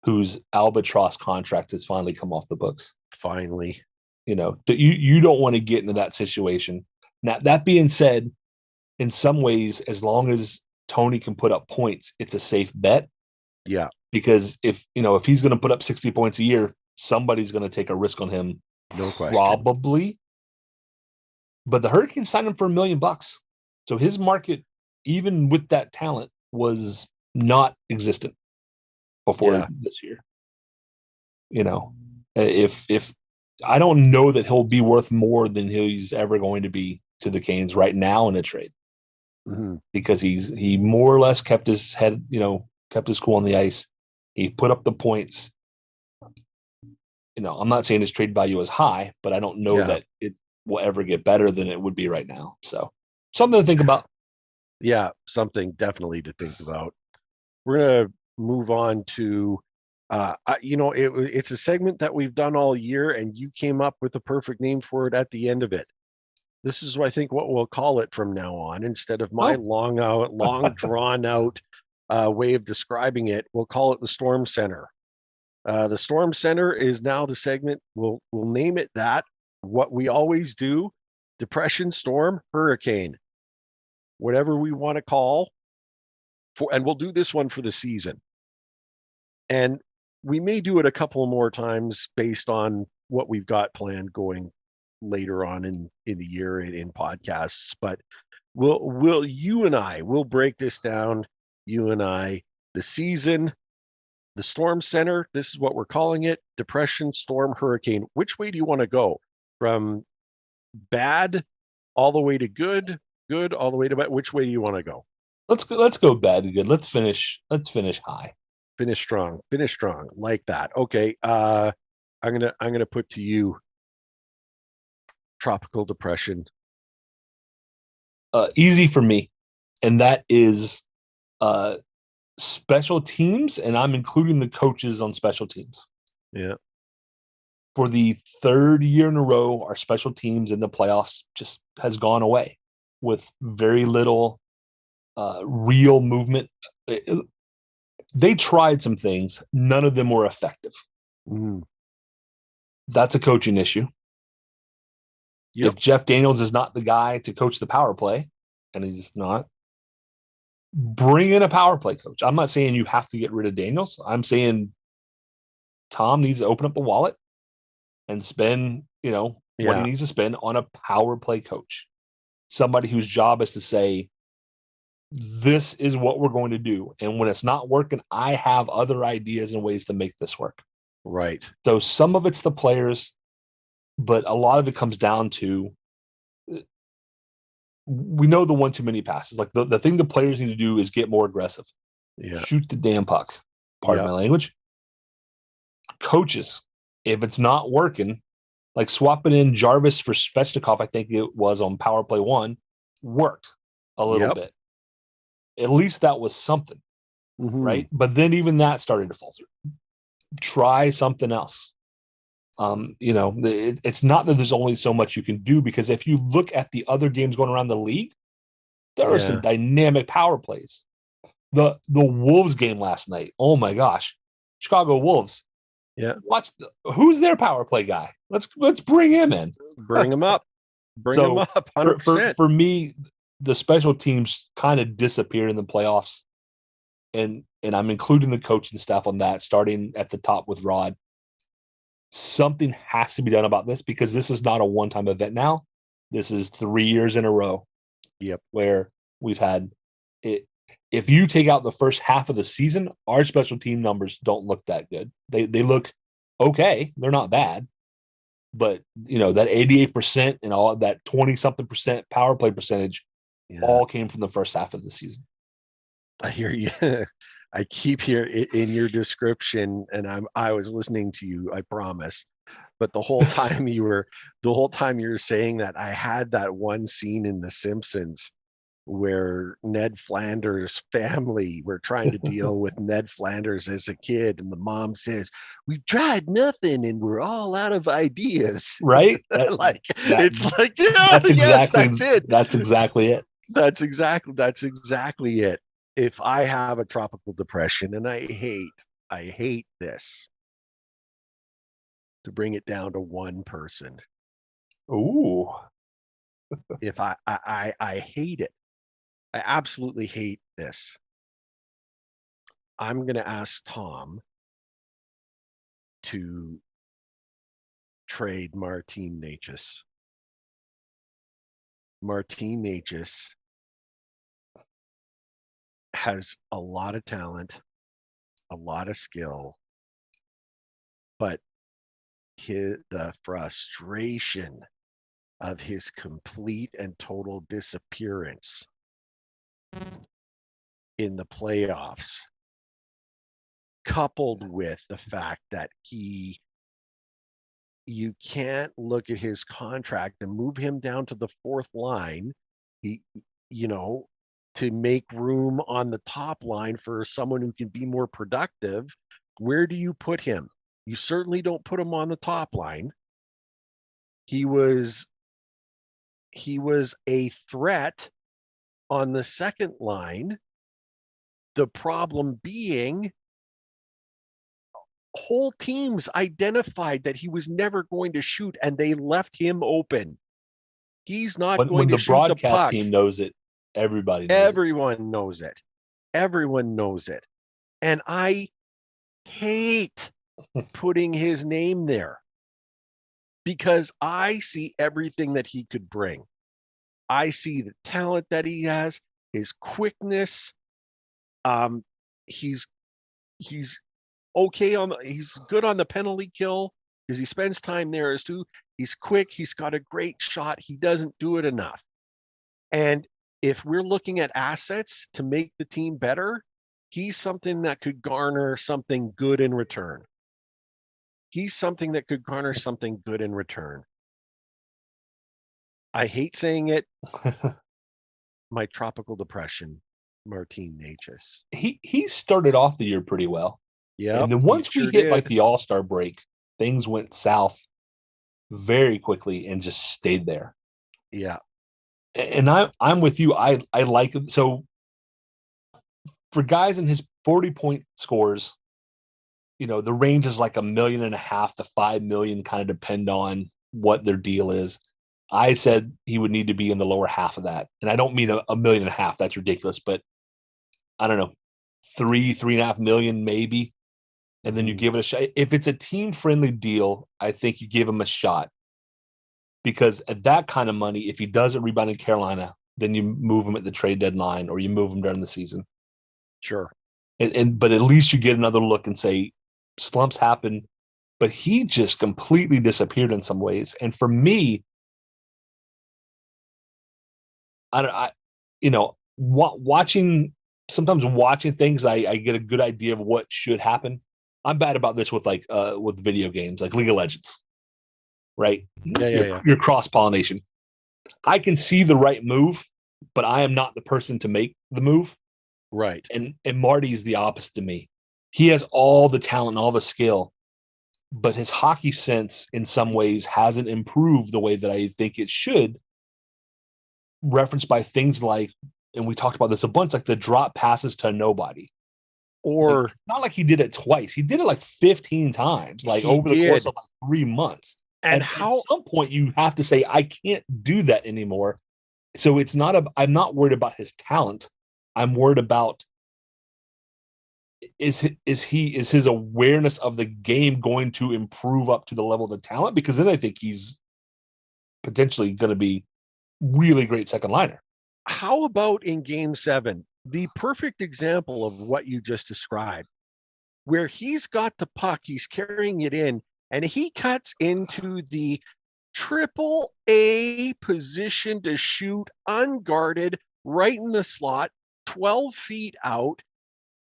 Whose albatross contract has finally come off the books. Finally. You don't want to get into that situation. Now, that being said, in some ways, as long as Tony can put up points, it's a safe bet. Yeah. Because if he's going to put up 60 points a year, somebody's going to take a risk on him. No question. Probably. But the Hurricanes signed him for $1 million. So his market even with that talent, was not existent before this year. If I don't know that he'll be worth more than he's ever going to be to the Canes right now in a trade, because he more or less kept his head, kept his cool on the ice. He put up the points. I'm not saying his trade value is high, but I don't know that it will ever get better than it would be right now. So something to think about. Yeah, something definitely to think about. We're going to move on to, it's a segment that we've done all year, and you came up with a perfect name for it at the end of it. This is, I think, what we'll call it from now on. Instead of my long drawn out way of describing it, we'll call it the Storm Center. The Storm Center is now the segment. We'll name it that. What we always do: depression, storm, hurricane, whatever we want to call for, and we'll do this one for the season. And we may do it a couple more times based on what we've got planned going later on in the year in podcasts. But you and I will break this down. You and I, the season, the Storm Center. This is what we're calling it: depression, storm, hurricane. Which way do you want to go? From bad all the way to good all the way to bad? Which way do you want to go? Let's go bad to good. Let's finish high. Finish strong. Like that. Okay. I'm gonna put to you tropical depression. Easy for me, and that is special teams, and I'm including the coaches on special teams. Yeah. For the third year in a row, our special teams in the playoffs just has gone away with very little real movement. They tried some things. None of them were effective. That's a coaching issue. Yep. If Jeff Daniels is not the guy to coach the power play, and he's not, bring in a power play coach. I'm not saying you have to get rid of Daniels. I'm saying Tom needs to open up the wallet and spend, what he needs to spend on a power play coach. Somebody whose job is to say, this is what we're going to do. And when it's not working, I have other ideas and ways to make this work. Right. So some of it's the players, but a lot of it comes down to, we know the one too many passes. Like the thing the players need to do is get more aggressive. Yeah. Shoot the damn puck. Pardon my language. Coaches, if it's not working, like swapping in Jarvis for Svechnikov, I think it was on power play 1, worked a little bit. At least that was something, right? But then even that started to falter. Try something else. It's not that there's only so much you can do, because if you look at the other games going around the league, there are some dynamic power plays. The Wolves game last night, oh my gosh, Chicago Wolves. Yeah. Who's their power play guy? Let's bring him in. Bring him up. Bring him up. 100%. For me, the special teams kind of disappeared in the playoffs, and I'm including the coaching staff on that, starting at the top with Rod. Something has to be done about this, because this is not a one-time event now. This is 3 years in a row. Yep. Where we've had it. If you take out the first half of the season, our special team numbers don't look that good. They look okay. They're not bad. But, that 88% and all that 20-something% power play percentage all came from the first half of the season. I hear you. I keep hearing in your description, and I was listening to you, I promise. But the whole time you were saying that, I had that one scene in The Simpsons where Ned Flanders' family were trying to deal with Ned Flanders as a kid, and the mom says, "We've tried nothing and we're all out of ideas." Right? That's exactly it. That's exactly it. That's exactly it. If I have a tropical depression, and I hate this, to bring it down to one person. Ooh. If I hate it. I absolutely hate this. I'm going to ask Tom to trade Martin Necas. Martin Necas has a lot of talent, a lot of skill, but the frustration of his complete and total disappearance in the playoffs, coupled with the fact that you can't look at his contract and move him down to the fourth line, to make room on the top line for someone who can be more productive. Where do you put him? You certainly don't put him on the top line. He was a threat on the second line. The problem being, whole teams identified that he was never going to shoot, and they left him open. He's not going to shoot the puck. When the broadcast team knows it, everybody knows Everyone knows it. Everyone knows it. And I hate putting his name there because I see everything that he could bring. I see the talent that he has, his quickness. He's okay he's good on the penalty kill because he spends time there as too. He's quick. He's got a great shot. He doesn't do it enough. And if we're looking at assets to make the team better, he's something that could garner something good in return. I hate saying it. My tropical depression, Martin Necas. He started off the year pretty well. Yeah. And then once we hit like the All-Star break, things went south very quickly and just stayed there. Yeah. And I'm with you. I like him. So for guys in his 40-point scores, the range is like $1.5 million to $5 million, kind of depend on what their deal is. I said he would need to be in the lower half of that. And I don't mean $1.5 million. That's ridiculous, but I don't know, 3.5 million maybe. And then you give it a shot. If it's a team-friendly deal, I think you give him a shot. Because at that kind of money, if he doesn't rebound in Carolina, then you move him at the trade deadline or you move him during the season. Sure. But at least you get another look and say, slumps happen. But he just completely disappeared in some ways. And for me, watching things, I get a good idea of what should happen. I'm bad about this with with video games, like League of Legends, right? Your cross-pollination. I can see the right move, but I am not the person to make the move. Right. And Marty's the opposite to me. He has all the talent and all the skill, but his hockey sense in some ways hasn't improved the way that I think it should, referenced by things like, and we talked about this a bunch, like the drop passes to nobody. Or not like he did it twice. He did it like 15 times, over the course of 3 months. And at some point you have to say, I can't do that anymore. So I'm not worried about his talent. I'm worried about is his awareness of the game going to improve up to the level of the talent? Because then I think he's potentially going to be really great second liner. How about in Game 7? The perfect example of what you just described, where he's got the puck, he's carrying it in, and he cuts into the AAA position to shoot unguarded right in the slot, 12 feet out.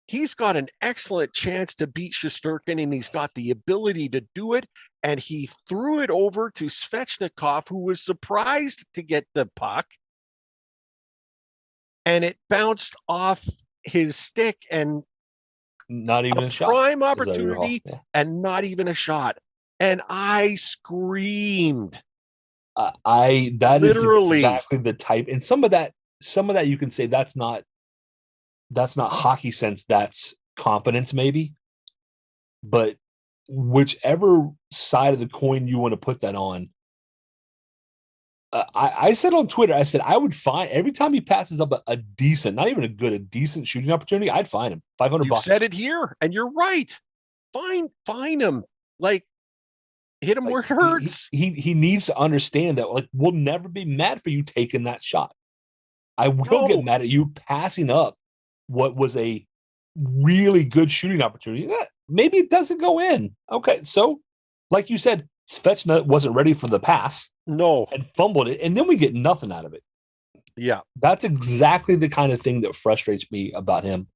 He's got an excellent chance to beat Shesterkin, and he's got the ability to do it. And he threw it over to Svechnikov, who was surprised to get the puck. And it bounced off his stick, and not even a shot. Prime opportunity, and not even a shot. And I screamed. That literally is exactly the type. And some of that you can say that's not hockey sense, that's confidence maybe. But whichever side of the coin you want to put that on, I said on Twitter, I said I would find every time he passes up a decent, not even a decent shooting opportunity, I'd fine him $500. You said it here, and you're right. Fine him, hit him where it hurts. He needs to understand that we'll never be mad for you taking that shot. I will get mad at you passing up what was a really good shooting opportunity. Maybe it doesn't go in. Okay, so like you said, Svechna wasn't ready for the pass No. and fumbled it, and then we get nothing out of it. Yeah. That's exactly the kind of thing that frustrates me about him.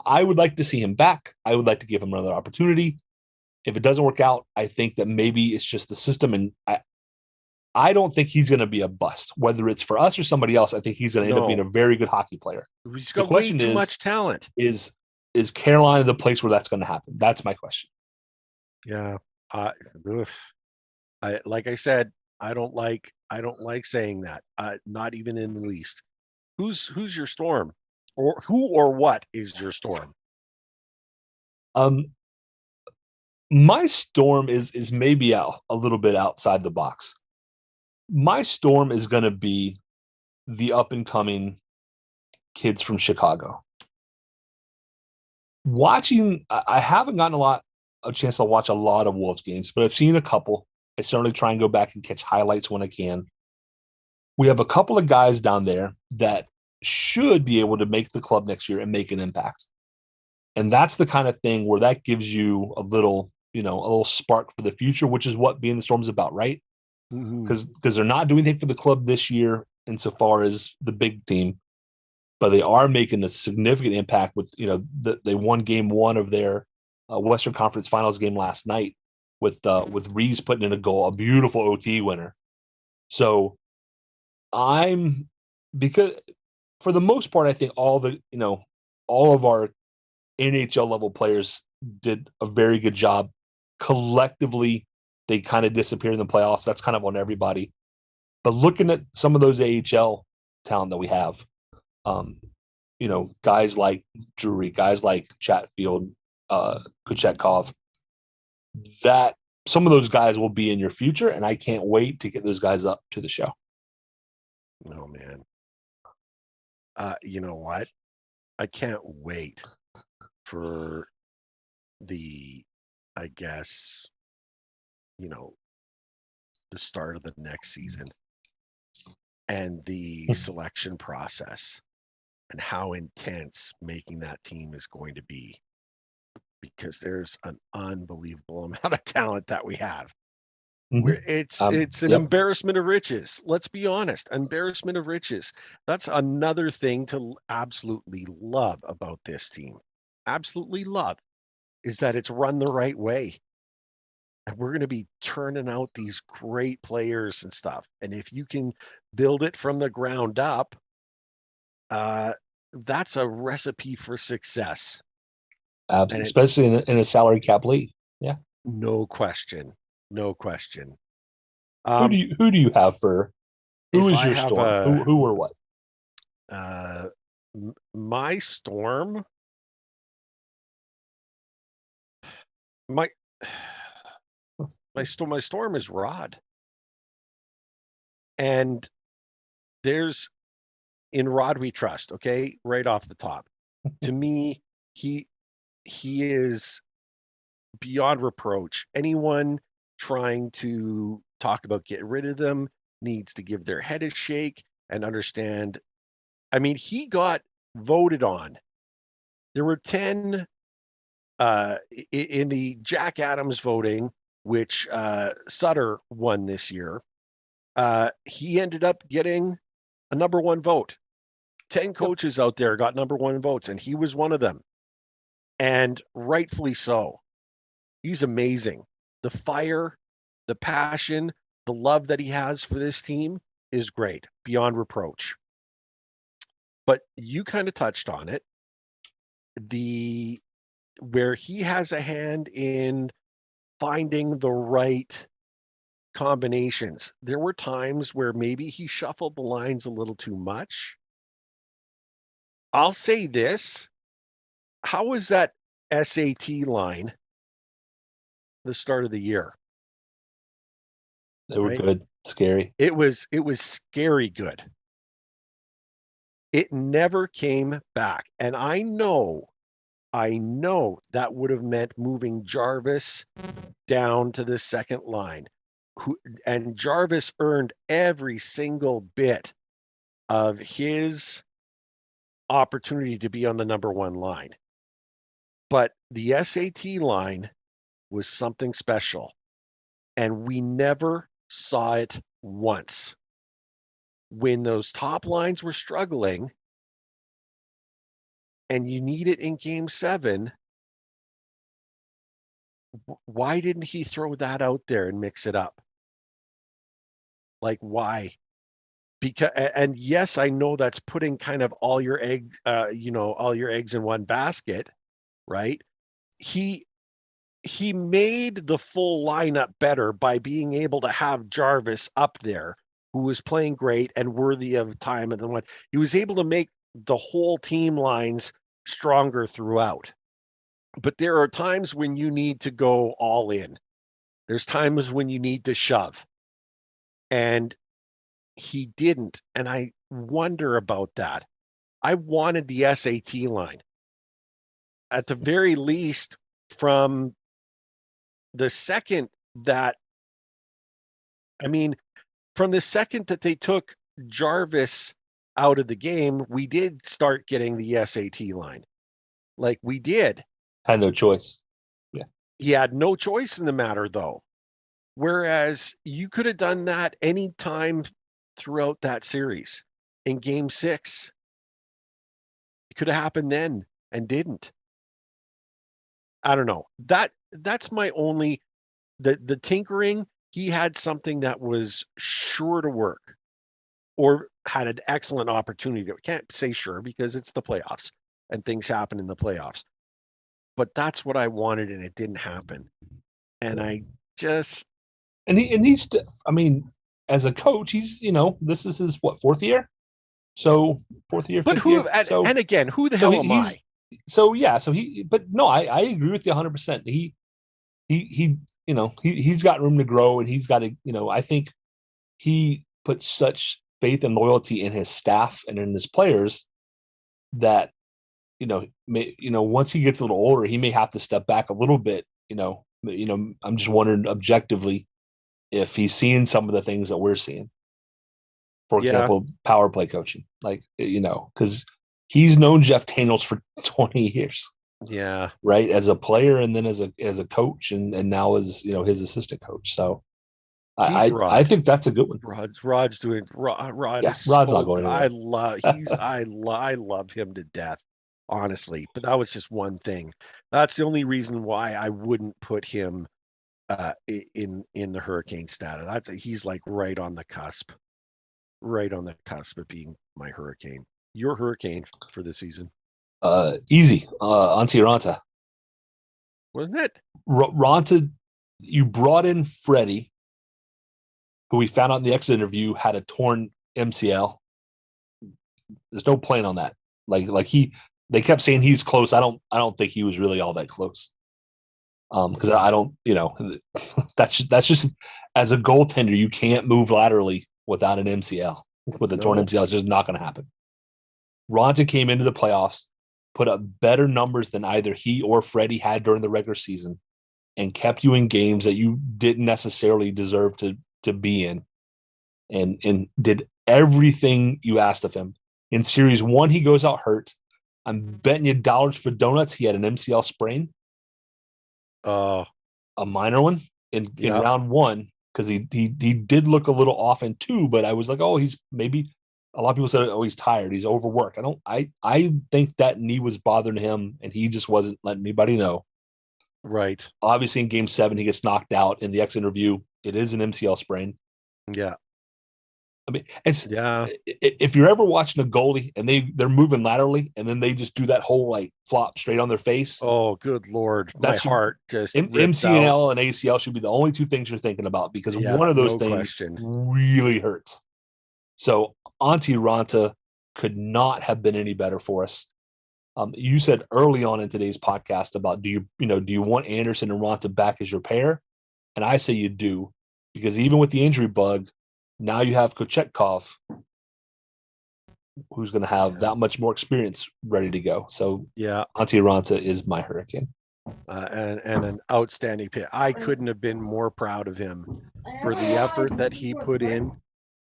I would like to see him back. I would like to give him another opportunity. If it doesn't work out, I think that maybe it's just the system, and I don't think he's going to be a bust. Whether it's for us or somebody else, I think he's going to end up being a very good hockey player. He's The got way question too is, much talent. Is Carolina the place where that's going to happen? That's my question. Yeah. Like I said, I don't like saying that. Not even in the least. Who's your Storm, or who or what is your Storm? My Storm is maybe a little bit outside the box. My Storm is going to be the up and coming kids from Chicago. I haven't gotten a chance to watch a lot of Wolves games, but I've seen a couple. I certainly try and go back and catch highlights when I can. We have a couple of guys down there that should be able to make the club next year and make an impact. And that's the kind of thing where that gives you a little spark for the future, which is what being the Storm is about, right? Because they're not doing anything for the club this year insofar as the big team, but they are making a significant impact with, they won game one of their Western Conference Finals game last night with Reeves putting in a goal, a beautiful OT winner. So because for the most part, I think all of our NHL level players did a very good job. Collectively, they kind of disappeared in the playoffs. That's kind of on everybody. But looking at some of those AHL talent that we have, guys like Drury, guys like Chatfield, Kuchetkov, that some of those guys will be in your future, and I can't wait to get those guys up to the show. Oh, man. You know what? I can't wait for the start of the next season and the selection process and how intense making that team is going to be, because there's an unbelievable amount of talent that we have. It's an embarrassment of riches. Let's be honest. Embarrassment of riches. That's another thing to absolutely love about this team. Absolutely love is that it's run the right way. And we're going to be turning out these great players and stuff. And if you can build it from the ground up, that's a recipe for success. Absolutely, especially in a salary cap league. Yeah. No question. No question. Who do you have for? Who is your Storm? Who or what? My Storm. My Storm is Rod. And there's in Rod we trust. Okay, right off the top. To me, he is beyond reproach. Anyone trying to talk about getting rid of them needs to give their head a shake and understand. I mean, he got voted on. There were 10 in the Jack Adams voting, which Sutter won this year. He ended up getting a number one vote. 10 coaches out there got number one votes, and he was one of them. And rightfully so. He's amazing. The fire, the passion, the love that he has for this team is great, beyond reproach. But you kind of touched on it. Where he has a hand in finding the right combinations. There were times where maybe he shuffled the lines a little too much. I'll say this. How was that SAT line the start of the year? They were good, scary. It was scary good. It never came back. And I know that would have meant moving Jarvis down to the second line. And Jarvis earned every single bit of his opportunity to be on the number one line. But the SAT line was something special, and we never saw it once. When those top lines were struggling and you need it in game 7, why didn't he throw that out there and mix it up? Like, why? Because, and yes, I know that's putting kind of all your eggs in one basket, right? He made the full lineup better by being able to have Jarvis up there, who was playing great and worthy of time. And then what he was able to make the whole team lines stronger throughout. But there are times when you need to go all in. There's times when you need to shove. And he didn't. And I wonder about that. I wanted the SAT line. At the very least, from the second that they took Jarvis out of the game, we did start getting the SAT line. Like, we did. Had no choice. Yeah. He had no choice in the matter, though. Whereas you could have done that any time throughout that series. In game 6, it could have happened then and didn't. I don't know. That's my only, the tinkering. He had something that was sure to work, or had an excellent opportunity. We can't say sure because it's the playoffs and things happen in the playoffs. But that's what I wanted, and it didn't happen. And I just he's, I mean, as a coach, he's, this is his fourth year. So fourth year. But who? Year. So, and again, who the hell am I? So yeah. So but no, I agree with you 100%. He's got room to grow, and he's got to, I think he put such faith and loyalty in his staff and in his players that, once he gets a little older, he may have to step back a little bit. I'm just wondering objectively if he's seeing some of the things that we're seeing. For example, power play coaching, because he's known Jeff Daniels for 20 years. Yeah. Right. As a player, and then as a coach, and now as, his assistant coach. So I think that's a good one. Rod's doing Rod. Yeah, is Rod's so not going good. anywhere. I love him to death, honestly. But that was just one thing. That's the only reason why I wouldn't put him in the Hurricane status. He's like right on the cusp of being my Hurricane. Your Hurricane for the season. Easy. Antti Raanta. Wasn't it? Raanta, you brought in Freddie, who we found out in the exit interview had a torn MCL. There's no plan on that. They kept saying he's close. I don't think he was really all that close. Because I don't, that's just, as a goaltender, you can't move laterally without an MCL. With a torn MCL, it's just not going to happen. Raanta came into the playoffs, put up better numbers than either he or Freddie had during the regular season, and kept you in games that you didn't necessarily deserve to be in, and did everything you asked of him. In Series 1, he goes out hurt. I'm betting you dollars for donuts he had an MCL sprain. A minor one in round 1, because he did look a little off in 2, but I was like, oh, he's maybe. A lot of people said, oh, he's tired, he's overworked. I think that knee was bothering him, and he just wasn't letting anybody know. Right. Obviously, in game 7, he gets knocked out. In the exit interview, it is an MCL sprain. Yeah. I mean, if you're ever watching a goalie and they're moving laterally and then they just do that whole flop straight on their face. Oh, good Lord. My heart just MCL and ACL should be the only two things you're thinking about, because one of those things really hurts. So Antti Raanta could not have been any better for us. You said early on in today's podcast about do you want Anderson and Raanta back as your pair? And I say you do, because even with the injury bug, now you have Kochetkov, who's going to have that much more experience ready to go. So Antti Raanta is my Hurricane. And an outstanding pick. I couldn't have been more proud of him for the effort that he put in,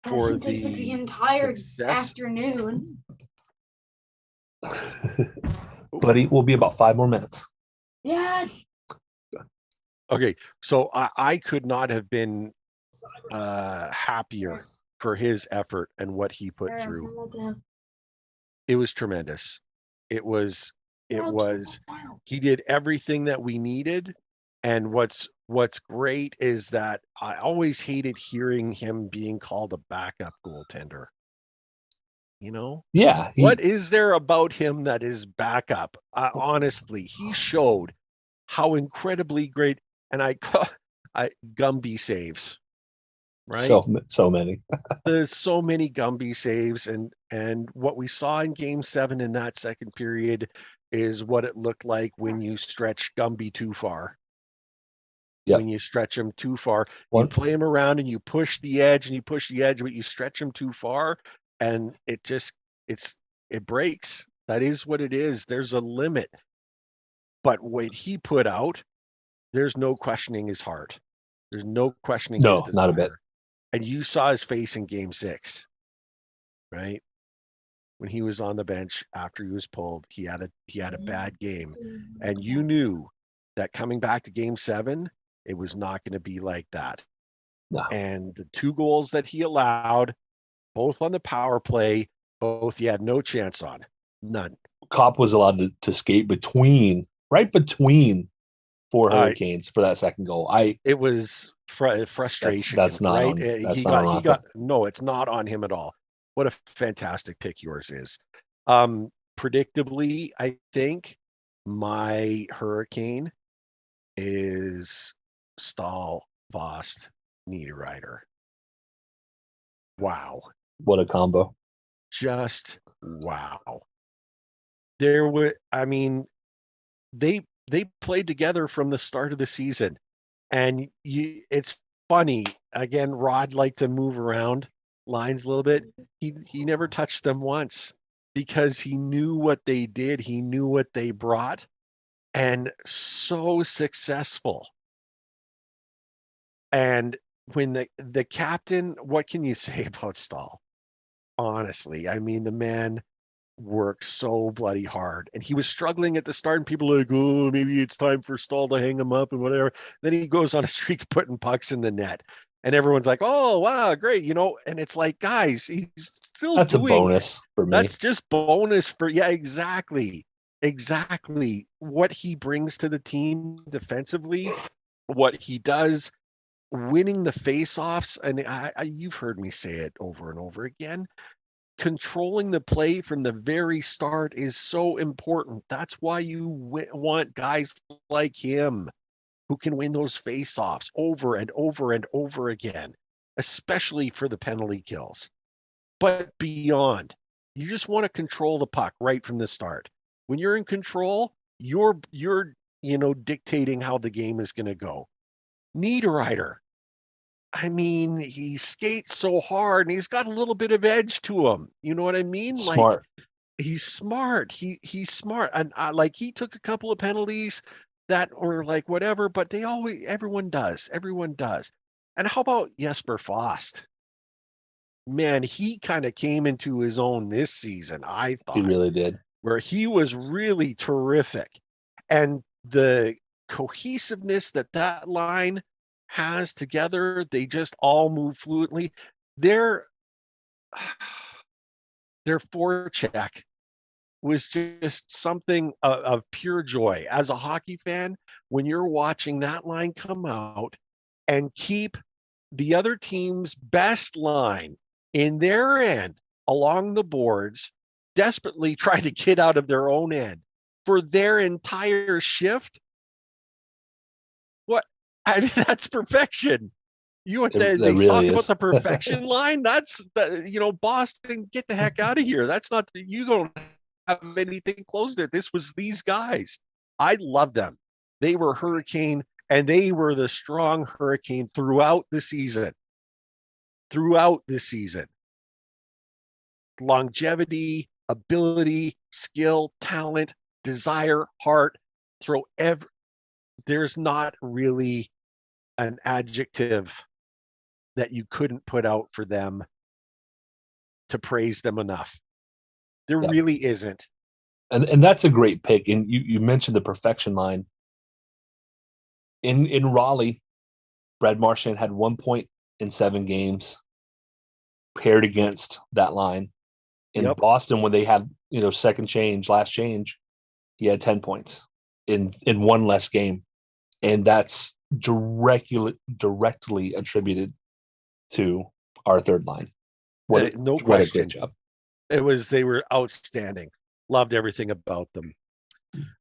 for the entire success. afternoon. But it will be about 5 more minutes. Yes. Okay, so I could not have been happier for his effort and what he put through. It was tremendous. It was he did everything that we needed. And what's great is that I always hated hearing him being called a backup goaltender. You know? Yeah. What is there about him that is backup? Honestly, he showed how incredibly great, and I Gumby saves, right? So many. There's so many Gumby saves, and what we saw in Game 7 in that second period is what it looked like when you stretch Gumby too far. Yep. When you stretch him too far, you play him around and you push the edge, but you stretch him too far, and it breaks. That is what it is. There's a limit. But what he put out, there's no questioning his heart. There's no questioning his desire. Not a bit. And you saw his face in Game 6, right? When he was on the bench after he was pulled, he had a bad game, and you knew that coming back to Game 7, it was not going to be like that. No. And the 2 goals that he allowed, both on the power play, he had no chance on. None. Copp was allowed to skate right between 4 Hurricanes for that second goal. It was frustration. That's not right. No, it's not on him at all. What a fantastic pick yours is. Predictably, I think my Hurricane is Stahl, Vost, Niederreiter. Wow. What a combo. Just wow. They played together from the start of the season. And it's funny. Again, Rod liked to move around lines a little bit. He never touched them once because he knew what they did. He knew what they brought, and so successful. And when the captain, what can you say about Stahl? Honestly, I mean, the man worked so bloody hard, and he was struggling at the start, and people are like, oh, maybe it's time for Stahl to hang him up and whatever. Then he goes on a streak putting pucks in the net, and everyone's like, oh wow, great, and it's like, guys, he's still that's doing a bonus for me. That's just bonus for exactly what he brings to the team defensively, what he does winning the face-offs, and you've heard me say it over and over again. Controlling the play from the very start is so important. That's why you want guys like him who can win those face-offs over and over and over again, especially for the penalty kills. But beyond, you just want to control the puck right from the start. When you're in control, you're dictating how the game is going to go. Niederreiter, I mean, he skates so hard, and he's got a little bit of edge to him. You know what I mean? Smart. Like, he's smart. He's smart, and he took a couple of penalties that were like whatever, but everyone does. And how about Jesper Fast? Man, he kind of came into his own this season. I thought he really did, where he was really terrific, and the cohesiveness that line has together, they just all move fluently. Their forecheck was just something of pure joy. As a hockey fan, when you're watching that line come out and keep the other team's best line in their end along the boards, desperately trying to get out of their own end for their entire shift, that's perfection. They really talk about the perfection line. That's Boston, get the heck out of here. That's not, you don't have anything close to it. This was these guys. I love them. They were Hurricane, and they were the strong Hurricane throughout the season. Longevity, ability, skill, talent, desire, heart, there's not really an adjective that you couldn't put out for them to praise them enough. There really isn't. And that's a great pick. And you mentioned the perfection line. In Raleigh, Brad Marchand had 1 point in 7 games paired against that line. In Boston, when they had last change, he had 10 points in one less game, and that's directly attributed to our third line. No question. What a great job! They were outstanding. Loved everything about them.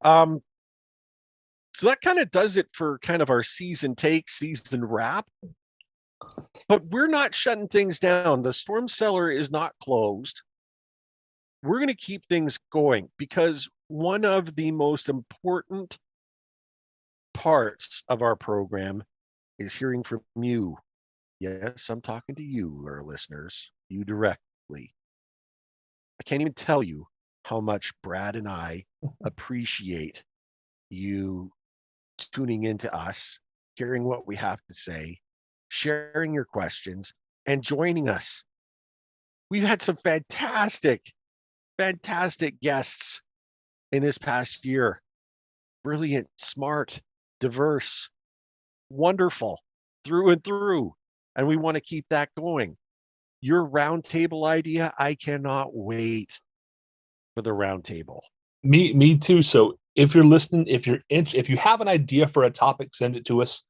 So that kind of does it for kind of our season wrap. But we're not shutting things down. The storm cellar is not closed. We're going to keep things going because one of the most important parts of our program is hearing from you. Yes, I'm talking to you, our listeners, you directly. I can't even tell you how much Brad and I appreciate you tuning into us, hearing what we have to say, sharing your questions, and joining us. We've had some fantastic guests in this past year. Brilliant, smart, diverse, wonderful, through and through. And we want to keep that going. Your roundtable idea, I cannot wait for the roundtable. Me too. So if you're listening, if you have an idea for a topic, send it to us.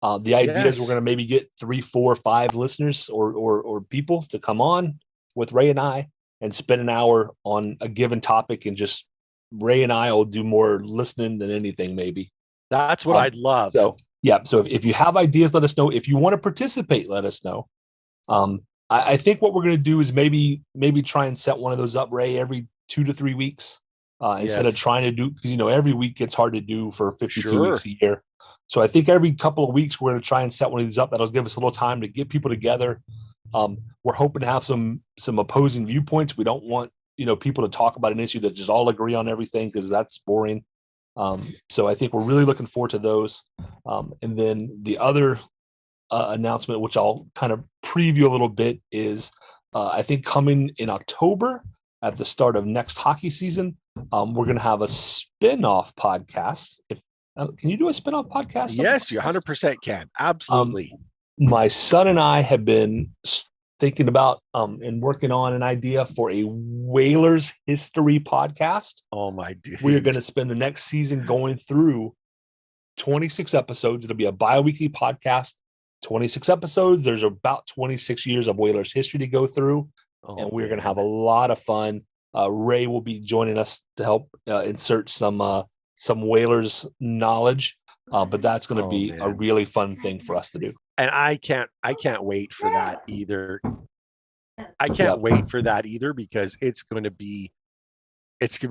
The idea is we're going to maybe get 3, 4, 5 listeners or people to come on with Ray and I and spend an hour on a given topic, and just Ray and I will do more listening than anything, maybe. That's what I'd love. So if you have ideas, let us know. If you want to participate, let us know. I think what we're going to do is maybe try and set one of those up, Ray, every 2 to 3 weeks. Instead of trying to do, because every week gets hard to do for 52 weeks a year. So I think every couple of weeks we're going to try and set one of these up. That'll give us a little time to get people together. We're hoping to have some opposing viewpoints. We don't want people to talk about an issue that just all agree on everything, because that's boring. So I think we're really looking forward to those. And then the other announcement, which I'll kind of preview a little bit, is I think coming in October at the start of next hockey season, we're going to have a spin-off podcast. Can you do a spin-off podcast? Yes, you 100% can. Absolutely. My son and I have been thinking about and working on an idea for a Whalers history podcast. Oh, my dude. We are going to spend the next season going through 26 episodes. It'll be a bi-weekly podcast, 26 episodes. There's about 26 years of Whalers history to go through, and we're going to have a lot of fun. Ray will be joining us to help insert some Whalers knowledge, but that's going to be a really fun thing for us to do. And I can't wait for that either. I can't wait for that either, because it's going to be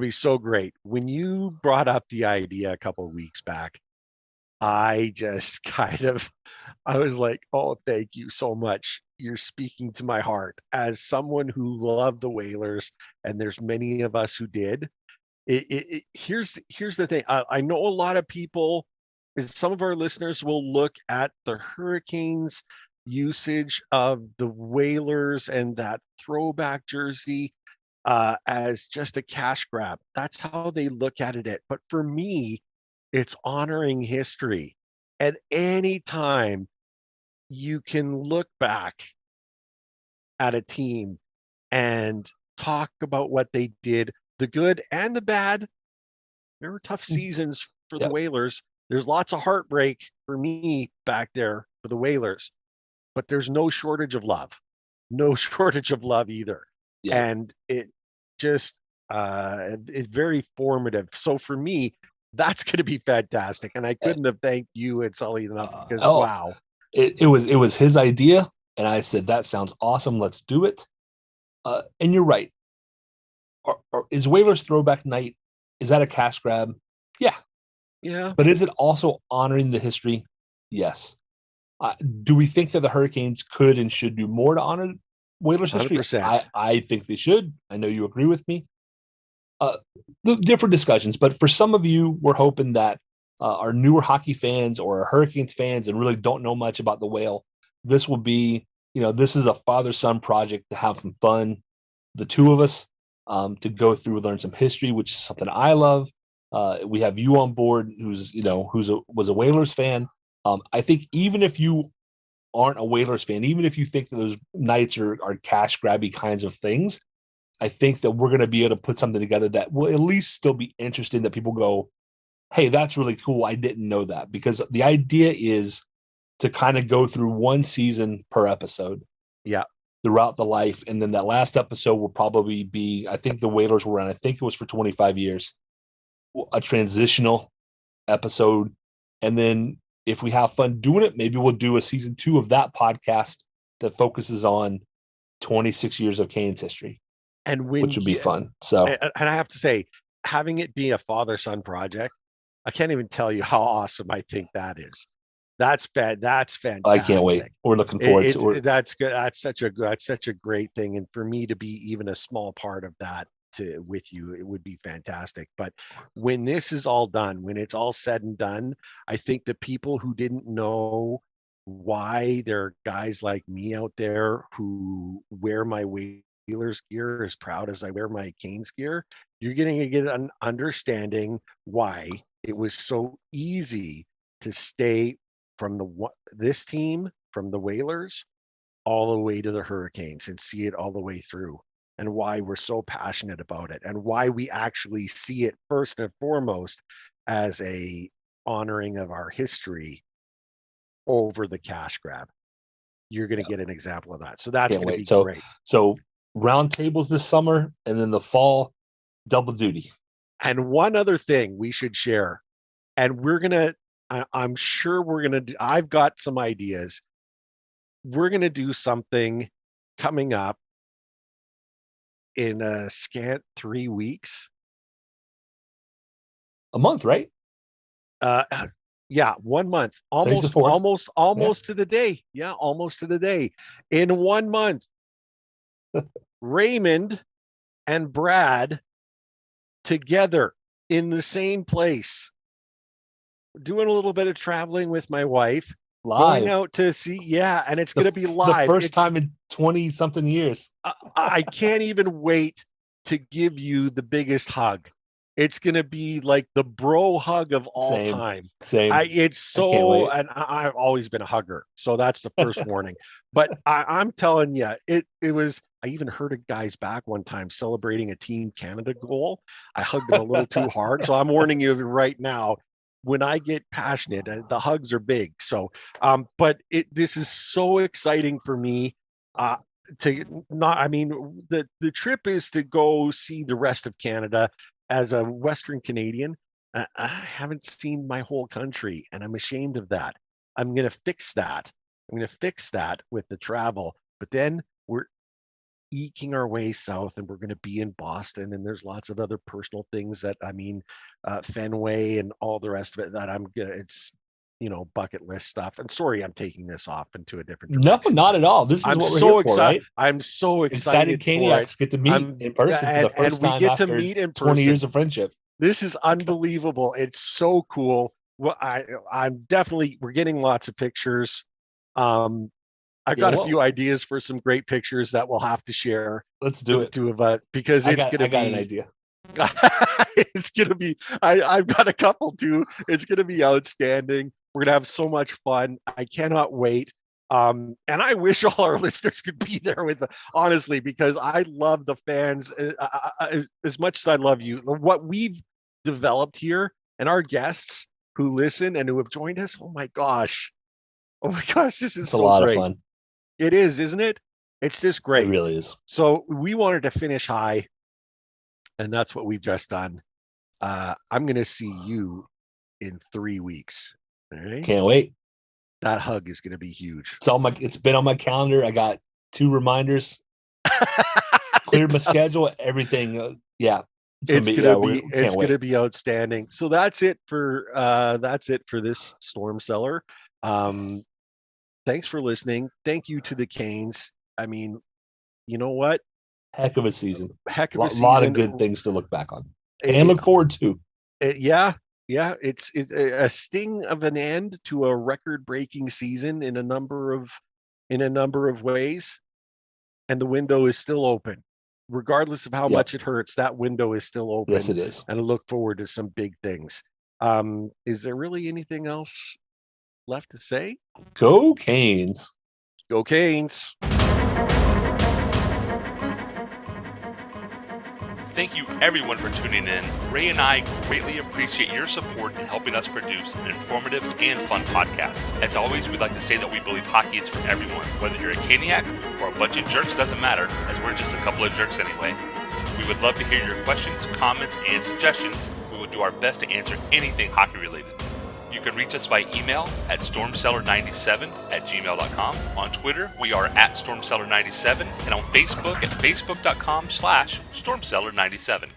so great. When you brought up the idea a couple of weeks back, I just I was like, oh, thank you so much. You're speaking to my heart as someone who loved the Whalers, and there's many of us who did. Here's the thing. I know a lot of people, some of our listeners will look at the Hurricanes usage of the Whalers and that throwback jersey as just a cash grab. That's how they look at it. But for me, it's honoring history. And any time you can look back at a team and talk about what they did, the good and the bad. There were tough seasons for the Whalers. There's lots of heartbreak for me back there for the Whalers, but there's no shortage of love. No shortage of love either. Yeah. And it just is very formative. So for me, that's going to be fantastic. And I couldn't have thanked you and Sully enough, because wow. It was his idea, and I said, that sounds awesome. Let's do it. And you're right. Is Whalers Throwback Night, is that a cash grab? Yeah. Yeah. But is it also honoring the history? Yes. Do we think that the Hurricanes could and should do more to honor Whalers history? 100%. I think they should. I know you agree with me. The different discussions, but for some of you, we're hoping that our newer hockey fans or Hurricanes fans and really don't know much about the Whale, this will be, this is a father-son project to have some fun. The two of us, to go through, learn some history, which is something I love. We have you on board, was a Whalers fan. I think even if you aren't a Whalers fan, even if you think that those nights are cash grabby kinds of things, I think that we're going to be able to put something together that will at least still be interesting, that people go, hey, that's really cool. I didn't know that. Because the idea is to kind of go through one season per episode. Yeah. Throughout the life. And then that last episode will probably be, I think the Whalers were on, I think it was for 25 years, a transitional episode. And then if we have fun doing it, maybe we'll do a season 2 of that podcast that focuses on 26 years of Canes history, and which would be fun. So, and I have to say, having it be a father-son project, I can't even tell you how awesome I think that is. That's fantastic. I can't wait. We're looking forward to it. That's good. That's such a great thing. And for me to be even a small part of that with you, it would be fantastic. But when this is all done, when it's all said and done, I think the people who didn't know why there are guys like me out there who wear my Whalers gear as proud as I wear my Canes gear, you're going to get an understanding why it was so easy to stay from this team, from the Whalers, all the way to the Hurricanes and see it all the way through, and why we're so passionate about it, and why we actually see it first and foremost as a honoring of our history over the cash grab. You're going to get an example of that. So that's going to be great. So round tables this summer, and then the fall, double duty. And one other thing we should share, and I'm sure we're going to, I've got some ideas. We're going to do something coming up in a scant 3 weeks. A month, right? Yeah, 1 month. Almost to the day. Yeah, almost to the day. In 1 month, Raymond and Brad together in the same place, doing a little bit of traveling with my wife, live, going out to see. Yeah, and it's going to be live. The first time in 20 something years. I can't even wait to give you the biggest hug. It's going to be like the bro hug of all time. Same. And I've always been a hugger, so that's the first warning. But I'm telling you, it was. I even heard a guy's back one time celebrating a Team Canada goal. I hugged him a little too hard, so I'm warning you right now. When I get passionate, the hugs are big. So, but this is so exciting for me. The trip is to go see the rest of Canada. As a Western Canadian, I haven't seen my whole country, and I'm ashamed of that. I'm going to fix that. With the travel. But then we're eking our way south, and we're going to be in Boston, and there's lots of other personal things that, Fenway and all the rest of it that it's, bucket list stuff. And sorry, I'm taking this off into a different direction. No, not at all. This is what we're here excited. For, right? I'm so excited. Caniacs get to meet in person for the first time after 20 years of friendship. This is unbelievable. It's so cool. Well, we're getting lots of pictures. I've got a few ideas for some great pictures that we'll have to share. Let's do it. The two of us, because I got an idea. It's going to be, I've got a couple too. It's going to be outstanding. We're going to have so much fun. I cannot wait. And I wish all our listeners could be there honestly, because I love the fans as much as I love you. What we've developed here, and our guests who listen and who have joined us. Oh my gosh, this is so a lot great. Of fun. It is, isn't it? It's just great. It really is. So we wanted to finish high, and that's what we've just done. I'm going to see you in 3 weeks. All right? Can't wait. That hug is going to be huge. It's been on my calendar. I got 2 reminders. Cleared my schedule. Everything. Yeah. It's going to be outstanding. So that's it for this Storm Cellar. Thanks for listening. Thank you to the Canes. I mean, you know what? Heck of a season. A lot of good things to look back on and look forward to. Yeah. It's a sting of an end to a record-breaking season in a number of ways, and the window is still open. regardless of how Yep. much it hurts, that window is still open. Yes, it is. And I look forward to some big things. Is there really anything else left to say? Go Canes. Go Canes. Thank you everyone for tuning in. Ray and I greatly appreciate your support in helping us produce an informative and fun podcast. As always, we'd like to say that we believe hockey is for everyone. Whether you're a Caniac or a bunch of jerks, doesn't matter, as we're just a couple of jerks anyway. We would love to hear your questions, comments, and suggestions. We will do our best to answer anything hockey related. You can reach us via email at stormcellar97@gmail.com. On Twitter, we are at stormcellar97, and on Facebook at facebook.com/stormcellar97.